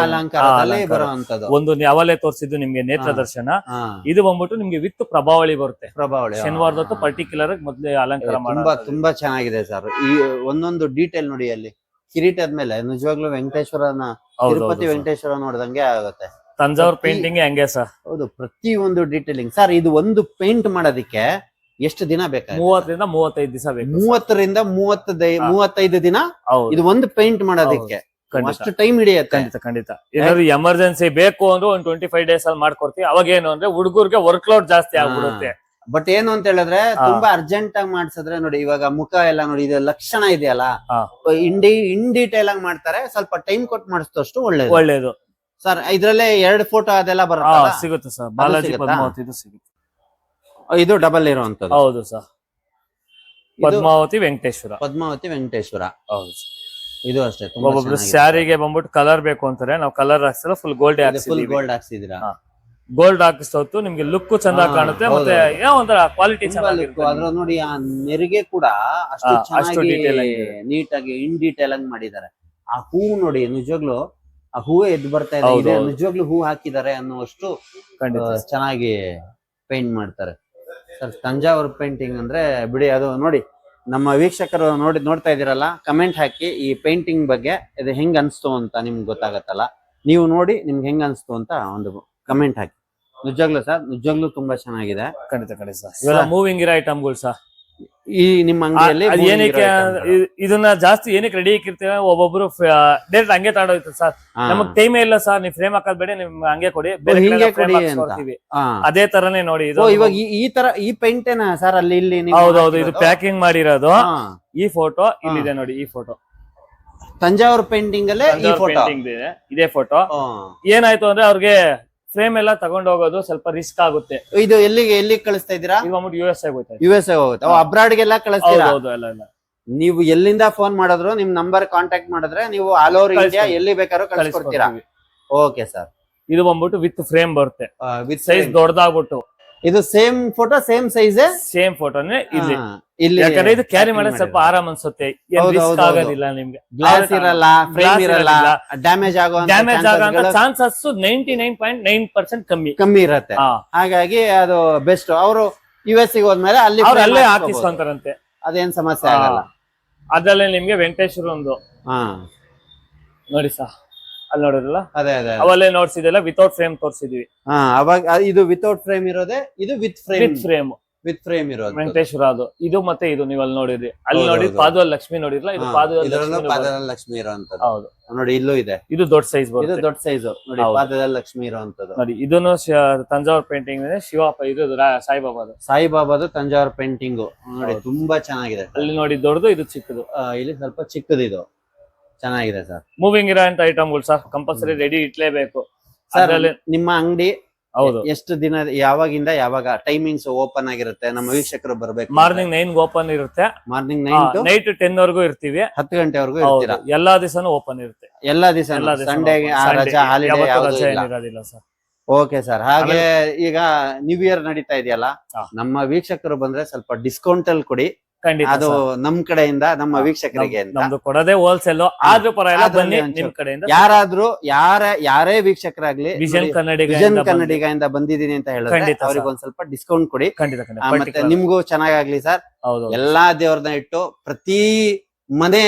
ಅಲಂಕಾರದಲ್ಲಿ ಬರುವಂತದ್ದು. ಒಂದು ಅವಲೇ ತೋರಿಸಿದ್ದು ನಿಮ್ಗೆ ನೇತ್ರ ದರ್ಶನ. ಇದು ಬಂದ್ಬಿಟ್ಟು ನಿಮ್ಗೆ ವಿತ್ ಪ್ರಭಾವಳಿ ಬರುತ್ತೆ. ಪ್ರಭಾವಳಿ ಶನಿವಾರದೊತ್ತು ಪರ್ಟಿಕ್ಯುಲರ್ ಮೊದ್ಲೇ ಅಲಂಕಾರ ತುಂಬಾ ಚೆನ್ನಾಗಿದೆ ಸರ್. ಈ ಒಂದೊಂದು ಡೀಟೇಲ್ ನೋಡಿ ಅಲ್ಲಿ ಕಿರೀಟದ ಮೇಲೆ ನಿಜವಾಗ್ಲೂ ವೆಂಕಟೇಶ್ವರನ, ತಿರುಪತಿ ವೆಂಕಟೇಶ್ವರ ನೋಡ್ದಂಗೆ ಆಗುತ್ತೆ. ತಂಜಾವೂರ್ ಪೇಂಟಿಂಗ್ ಹಂಗೆ ಸರ್. ಹೌದು, ಪ್ರತಿ ಒಂದು ಡೀಟೇಲಿಂಗ್. ಸರ್ ಇದು ಒಂದು ಪೇಂಟ್ ಮಾಡೋದಿಕ್ಕೆ ಎಷ್ಟು ದಿನ ಬೇಕಾಗುತ್ತೆ? 30 ರಿಂದ 35 ದಿವಸ ಬೇಕು. 30 ರಿಂದ 35 ದಿನ ಇದು ಒಂದು ಪೇಂಟ್ ಮಾಡೋದಿಕ್ಕೆ. ಅಷ್ಟು ಟೈಮ್ ಹಿಡಿಯುತ್ತೆ. ಖಂಡಿತ. ಏನಾದ್ರು ಎಮರ್ಜೆನ್ಸಿ ಬೇಕು ಅಂದ್ರೆ ಒಂದು 25 ಡೇಸ್ ಅಲ್ಲಿ ಮಾಡ್ಕೊಡ್ತೀವಿ. ಅವಾಗ ಏನು ಅಂದ್ರೆ ಹುಡುಗರಿಗೆ ವರ್ಕ್ ಲೋಡ್ ಜಾಸ್ತಿ ಆಗ್ಬಿಡುತ್ತೆ. ಬಟ್ ಏನು ಅಂತ ಹೇಳಿದ್ರೆ ತುಂಬಾ ಅರ್ಜೆಂಟ್ ಆಗಿ ಮಾಡ್ಸಿದ್ರೆ ನೋಡಿ, ಇವಾಗ ಮುಖ ಎಲ್ಲ ನೋಡಿ, ಇದು ಲಕ್ಷಣ ಇದೆಯಲ್ಲ, ಇನ್ ಡೀಟೇಲ್ ಆಗಿ ಮಾಡ್ತಾರೆ. ಸ್ವಲ್ಪ ಟೈಮ್ ಕೊಟ್ಟು ಮಾಡಿಸಿದಷ್ಟು ಒಳ್ಳೇದು ಸರ್. ಇದ್ರಲ್ಲೇ 2 ಫೋಟೋ ಅದೆಲ್ಲ ಬರುತ್ತೆ. ಸಿಗುತ್ತೆ ಸರ್. ಬಾಲಾಜಿ ಪದ್ಮಾವತಿ ಇದು ಸಿಗುತ್ತೆ. ಇದು ಡಬಲ್ ಇರುವಂತದ್ದು. ಹೌದು ಸರ್. ಪದ್ಮಾವತಿ ವೆಂಕಟೇಶ್ವರ. ಹೌದು. ಇದು ಅಷ್ಟೇ. ಒಬ್ಬೊಬ್ರು ಸ್ಯಾರಿಗೆ ಬಂದ್ಬಿಟ್ಟು ಕಲರ್ ಬೇಕು ಅಂತಾರೆ. ನಾವು ಕಲರ್ ಹಾಕ್ಸಲ್ಲ, ಫುಲ್ ಗೋಲ್ಡ್ ಹಾಕ್ಸಿದೀರಾ. ಗೋಲ್ಡ್ ಹಾಕಿಸ್ತೋತು ನಿಮ್ಗೆ ಲುಕ್ ಚಂದ ಕಾಣುತ್ತೆ. ಮತ್ತೆ ಏನೋ ಒಂಥರ ಕ್ವಾಲಿಟಿ ಅದ್ರ ನೋಡಿ ಆ ನೆರಿಗೆ ಕೂಡ ಅಷ್ಟು ನೀಟಾಗಿ ಇನ್ ಡೀಟೇಲ್ ಆಗಿ ಮಾಡಿದ್ದಾರೆ. ಆ ಹೂ ನೋಡಿ, ನಿಜವಾಗ್ಲು ಆ ಹೂವೇ ಎದ್ದು ಬರ್ತಾ ಇದೆ. ನಿಜವಾಗ್ಲು ಹೂ ಹಾಕಿದ್ದಾರೆ ಅನ್ನುವಷ್ಟು ಚೆನ್ನಾಗಿ ಪೇಂಟ್ ಮಾಡ್ತಾರೆ ಸರ್. ತಂಜಾವೂರ್ ಪೇಂಟಿಂಗ್ ಅಂದ್ರೆ ಬಿಡಿ, ಅದು ನೋಡಿ ನಮ್ಮ ವೀಕ್ಷಕರು ನೋಡ್ತಾ ಇದೀರಲ್ಲ, ಕಮೆಂಟ್ ಹಾಕಿ ಈ ಪೇಂಟಿಂಗ್ ಬಗ್ಗೆ ಇದು ಹೆಂಗ್ ಅನ್ಸ್ತು ಅಂತ ನಿಮ್ಗೆ ಗೊತ್ತಾಗತ್ತಲ್ಲ. ನೀವು ನೋಡಿ ನಿಮ್ಗೆ ಹೆಂಗ್ ಅನ್ಸ್ತು ಅಂತ ಒಂದು ಕಮೆಂಟ್ ಹಾಕಿ. ನಿಜವಾಗ್ಲೂ ಸರ್, ನಿಜವಾಗ್ಲೂ ತುಂಬಾ ಚೆನ್ನಾಗಿದೆ. ಖಂಡಿತ ಸರ್. ಇವೆಲ್ಲ ಮೂವಿಂಗ್ ಇರೋ ಐಟಮ್ಗಳು ಸರ್. ಈ ನಿಮ್ಮ ಅಂಗಡಿಯಲ್ಲಿ ಏನಕ್ಕೆ ಇದನ್ನ ಜಾಸ್ತಿ ಏನಕ್ಕೆ ರೆಡಿ ಇಕ್ಕಿರ್ತೀವಿ, ಒಬ್ಬೊಬ್ರು ಡೈರೆಕ್ಟ್ ಹಂಗೆ ತಗೊಂಡೋಗ್ತಾರೆ ಸರ್. ನಮಗ್ ಟೈಮೇ ಇಲ್ಲ ಸರ್, ನೀವು ಫ್ರೇಮ್ ಹಾಕೋದ್ ಬೇಡ, ನಿಮ್ ಹಂಗೆ ಕೊಡಿ, ಅದೇ ತರನೇ ನೋಡಿ ಇದು. ಇವಾಗ ಈ ತರ ಈ ಪೇಂಟ್ ಏನ ಸರ್ ಅಲ್ಲಿ ಇಲ್ಲಿ? ಹೌದೌದು, ಇದು ಪ್ಯಾಕಿಂಗ್ ಮಾಡಿರೋದು. ಈ ಫೋಟೋ ಇಲ್ಲಿದೆ ನೋಡಿ. ಈ ಫೋಟೋ ತಂಜಾವೂರ್ ಪೇಂಟಿಂಗ್ ಅಲ್ಲೇ ಈ ಫೋಟೋ ಇದೇ ಫೋಟೋ. ಏನಾಯ್ತು ಅಂದ್ರೆ ಅವ್ರಿಗೆ ಫ್ರೇಮ್ ಎಲ್ಲ ತಗೊಂಡ್ ಹೋಗೋದು ಸ್ವಲ್ಪ ರಿಸ್ಕ್ ಆಗುತ್ತೆ. ಇದು ಎಲ್ಲಿಗೆ ಕಳಿಸ್ತಾ ಇದೀರಾ? USA ಹೋಗುತ್ತೆ. ಅಬ್ರಾಡ್ ಗೆಲ್ಲ ಕಳಿಸ್ತೀರಾ? ಎಲ್ಲ ನೀವು ಎಲ್ಲಿಂದ ಫೋನ್ ಮಾಡಿದ್ರು ನಿಮ್ ನಂಬರ್ ಕಾಂಟ್ಯಾಕ್ಟ್ ಮಾಡಿದ್ರೆ ನೀವು ಆಲ್ ಓವರ್ ಇಂಡಿಯಾ ಎಲ್ಲಿ ಬೇಕಾದ್ರೂ ಕಳಿಸ್ಕೊಡ್ತೀರಾ? Okay sir. ಇದು ಬಂದ್ಬಿಟ್ಟು ವಿತ್ ಫ್ರೇಮ್ ಬರುತ್ತೆ, ವಿತ್ ಸೈಜ್ ದೊಡ್ಡದಾಗ್ಬಿಟ್ಟು. ಇದು same photo same size same ಫೋಟೋನೇ ಇಲ್ಲಿ. ಯಾಕಂದ್ರೆ ಇದು ಕ್ಯಾರಿ ಮಾಡೋದು ಸ್ವಲ್ಪ ಆರಾಮ್ ಅನ್ಸುತ್ತೆ, ಆಗೋದಿಲ್ಲ ನಿಮ್ಗೆ. ಗ್ಲಾಸ್ ಇರಲ್ಲ, ಫ್ರೇಮ್ ಇರಲ್ಲ, ಡ್ಯಾಮೇಜ್ ಆಗೋ ಚಾನ್ಸಸ್ 99.9% ಕಮ್ಮಿ ಇರತ್ತೆ. ಹಾಗಾಗಿ ಅದು ಬೆಸ್ಟ್. ಅವರು US ಗೆ ಹೋದ್ಮೇಲೆ ಅಲ್ಲೇ ಹಾಕಿಸ್ಕೊಂತಾರಂತೆ, ಅದೇನ್ ಸಮಸ್ಯೆ ಆಗಲ್ಲ. ಅದ್ರಲ್ಲೇ ನಿಮ್ಗೆ ವೆಂಕಟೇಶ್ವರ ಒಂದು ನೋಡಿ ಸಾ, ಅಲ್ಲಿ ನೋಡಿದ್ರಲ್ಲ, ಅವಲ್ಲೇ ನೋಡ್ಸಿದೆಲ್ಲ ವಿತೌಟ್ ಫ್ರೇಮ್ ತೋರಿಸಿದ್ವಿ. ಅವಾಗ ಇದು ವಿತೌಟ್ ಫ್ರೇಮ್ ಇರೋದೆ, ಇದು ವಿತ್ ಫ್ರೇಮ್ ಇರೋದು ವೆಂಕಟೇಶ್ವರ. ಅದು ಇದು ಮತ್ತೆ ಇದು ನೀವು ಅಲ್ಲಿ ನೋಡಿದ್ರಿ, ಅಲ್ಲಿ ನೋಡಿ ಪಾದದಲ್ಲಿ ಲಕ್ಷ್ಮಿ ನೋಡಿರ್ಲ, ಇದು ಪಾದದಲ್ಲಿ ಲಕ್ಷ್ಮಿ ಇರೋಂಥದ್ದು. ಹೌದು ನೋಡಿ, ಇಲ್ಲೂ ಇದೆ. ಇದು ದೊಡ್ಡ ಸೈಜ್, ಇದು ದೊಡ್ಡ ಸೈಜ್ ನೋಡಿ, ಪಾದದಲ್ಲಿ ಲಕ್ಷ್ಮಿ ಇರೋಂಥದ್ದು ನೋಡಿ. ಇದನ್ನು ತಂಜಾವೂರ್ ಪೇಂಟಿಂಗ್ ಶಿವಪ್ಪ, ಇದು ಸಾಯಿಬಾಬಾದು ತಂಜಾವೂರ್ ಪೇಂಟಿಂಗ್ ನೋಡಿ, ತುಂಬಾ ಚೆನ್ನಾಗಿದೆ. ಅಲ್ಲಿ ನೋಡಿ ದೊಡ್ಡದು, ಇದು ಚಿಕ್ಕದು, ಇಲ್ಲಿ ಸ್ವಲ್ಪ ಚಿಕ್ಕದು. ಇದು ಚೆನ್ನಾಗಿದೆ ಸರ್. ಮೂವಿಂಗ್ ಇರೋ ಐಟಮ್ಗಳು ಸರ್ ಕಂಪಲ್ಸರಿ ರೆಡಿ ಇಟ್ಲೇಬೇಕು ಸರ್. ನಿಮ್ಮ ಅಂಗಡಿ ಹೌದು ಎಷ್ಟು ದಿನ, ಯಾವಾಗಿಂದ ಯಾವಾಗ ಟೈಮಿಂಗ್ಸ್ ಓಪನ್ ಆಗಿರುತ್ತೆ? ನಮ್ಮ ವೀಕ್ಷಕರು ಬರ್ಬೇಕು. ಮಾರ್ನಿಂಗ್ 9 ಓಪನ್ ಇರುತ್ತೆ, ಮಾರ್ನಿಂಗ್ 9 ನೈಟ್ 10 ವರೆಗೂ ಇರ್ತೀವಿ, 10 ಗಂಟೆವರೆಗೂ ಇರ್ತೀರಾ. ಎಲ್ಲಾ ದಿವಸನೂ ಓಪನ್ ಇರುತ್ತೆ. ಎಲ್ಲಾ ದಿವಸ ಸಂಡೇ ರಜಾ, ಹಾಲಿಡೇ ಇರೋದಿಲ್ಲ ಸರ್. Okay sir. ಹಾಗೆ ಈಗ ನ್ಯೂ ಇಯರ್ ನಡೀತಾ ಇದೆಯಲ್ಲ, ನಮ್ಮ ವೀಕ್ಷಕರು ಬಂದ್ರೆ ಸ್ವಲ್ಪ ಡಿಸ್ಕೌಂಟ್ ಅಲ್ಲಿ ಕೊಡಿ. ಖಂಡಿತ ಅದು sir. ನಮ್ ಕಡೆಯಿಂದ ನಮ್ಮ ವೀಕ್ಷಕರಿಗೆ ಅಂತ ನಮ್ದು ಕೊಡೋದೇ ಹೋಲ್ಸೇಲ್ ಆದ್ರೂ ಪರವಾಗಿಲ್ಲ ಅದ್ರಲ್ಲಿ ಬನ್ನಿ ಒಂಚೂರು. ನಿಮ್ ಕಡೆಯಿಂದ ಯಾರಾದ್ರೂ ಯಾರೇ ವೀಕ್ಷಕರಾಗ್ಲಿ ವಿಷನ್ ವಿಷನ್ ಕನ್ನಡಿಗ ಕನ್ನಡಿಗದಿಂದ ಬಂದಿದೀನಿ ಅಂತ ಹೇಳಿದ್ರೆ ಖಂಡಿತ sir. ಅವ್ರಿಗೆ ಒಂದ್ ಸ್ವಲ್ಪ ಡಿಸ್ಕೌಂಟ್ ಕೊಡಿ. ಖಂಡಿತ ಮತ್ತೆ particular. ನಿಮ್ಗೂ ಚೆನ್ನಾಗಾಗ್ಲಿ ಸರ್. ಹೌದು ಎಲ್ಲಾ ದೇವ್ರನ್ನ ಇಟ್ಟು ಪ್ರತಿ ಮನೆ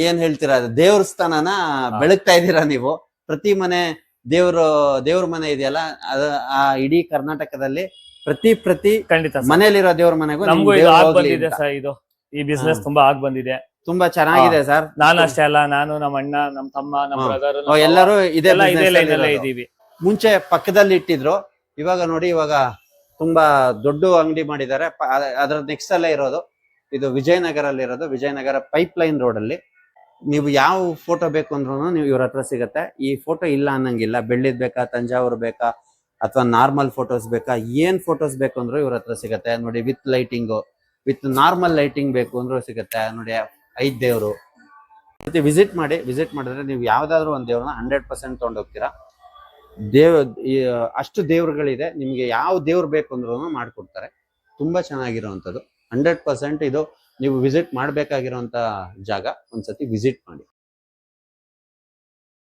ಏನ್ ಹೇಳ್ತೀರಾ ದೇವ್ರ ಸ್ಥಾನನ ಬೆಳಗ್ತಾ ಇದ್ದೀರಾ ನೀವು. ಪ್ರತಿ ಮನೆ ದೇವ್ರ ಮನೆ ಇದೆಯಲ್ಲ ಆ ಇಡೀ ಕರ್ನಾಟಕದಲ್ಲಿ ಪ್ರತಿ ಖಂಡಿತ sir. ಮನೇಲಿರೋ ದೇವ್ರ ಮನೆಗೂ ನಿಮ್ ನಮಗೂ ಇದು ದೇವ್ರು ಆಗ್ ಹೋಗ್ಲಿ ಬಂದಿದೆ ಅಂತ. ಸರ್. ಇದು ಈ ಬಿಸ್ನೆಸ್ ತುಂಬಾ ಆಗ್ ಬಂದಿದೆ. ತುಂಬಾ ಚೆನ್ನಾಗಿದೆ ಸರ್. ನಾನು ಅಷ್ಟೇ ಅಲ್ಲ, ನಾನು ನಮ್ಮ ಅಣ್ಣ, ನಮ್ಮ ತಮ್ಮ, ನಮ್ಮ ಬ್ರದರ್ ಎಲ್ಲರೂ ಇದೇ ಇದೇ business ಲೈನ್ ಅಲ್ಲಿ ಅಲ್ಲೇ ಇರೋದು. ಇದೀವಿ. ಮುಂಚೆ ಪಕ್ಕದಲ್ಲಿ ಇಟ್ಟಿದ್ರು, ಇವಾಗ ನೋಡಿ ಇವಾಗ ತುಂಬಾ ದೊಡ್ಡ ಅಂಗಡಿ ಮಾಡಿದ್ದಾರೆ. ಅದ್ರ ನೆಕ್ಸ್ಟ್ ಅಲ್ಲೇ ಇರೋದು ಇದು ವಿಜಯನಗರ ಅಲ್ಲಿ ಇರೋದು. ವಿಜಯನಗರ ಪೈಪ್ ಲೈನ್ ರೋಡ್ ಅಲ್ಲಿ. ನೀವು ಯಾವ ಫೋಟೋ ಬೇಕು ಅಂದ್ರೂ ನೀವು ಇವ್ರ ಹತ್ರ ಸಿಗತ್ತೆ. ಈ ಫೋಟೋ ಇಲ್ಲ ಅನ್ನಂಗಿಲ್ಲ. ಬೆಳ್ಳಿದ್ ಬೇಕಾ, ತಂಜಾವೂರ್ ಬೇಕಾ, ಅಥವಾ ನಾರ್ಮಲ್ ಫೋಟೋಸ್ ಬೇಕಾ, ಏನ್ ಫೋಟೋಸ್ ಬೇಕು ಅಂದ್ರೂ ಇವ್ರ ಹತ್ರ ಸಿಗತ್ತೆ ನೋಡಿ. With lighting, with normal lighting ಬೇಕು ಅಂದ್ರೂ ಸಿಗತ್ತೆ ನೋಡಿ. 5 ದೇವ್ರು ಮತ್ತೆ ವಿಸಿಟ್ ಮಾಡಿದ್ರೆ ನೀವು ಯಾವ್ದಾದ್ರು ಒಂದ್ ದೇವ್ರನ್ನ 100% ತಗೊಂಡೋಗ್ತೀರಾ. ಅಷ್ಟು ದೇವ್ರುಗಳಿದೆ. ನಿಮ್ಗೆ ಯಾವ ದೇವ್ರು ಬೇಕು ಅಂದ್ರೂ ಮಾಡ್ಕೊಡ್ತಾರೆ. ತುಂಬಾ ಚೆನ್ನಾಗಿರುವಂತದ್ದು. 100% ಇದು ನೀವು ವಿಸಿಟ್ ಮಾಡ್ಬೇಕಾಗಿರುವಂತ ಜಾಗ. ಒಂದ್ಸತಿ ವಿಸಿಟ್ ಮಾಡಿ.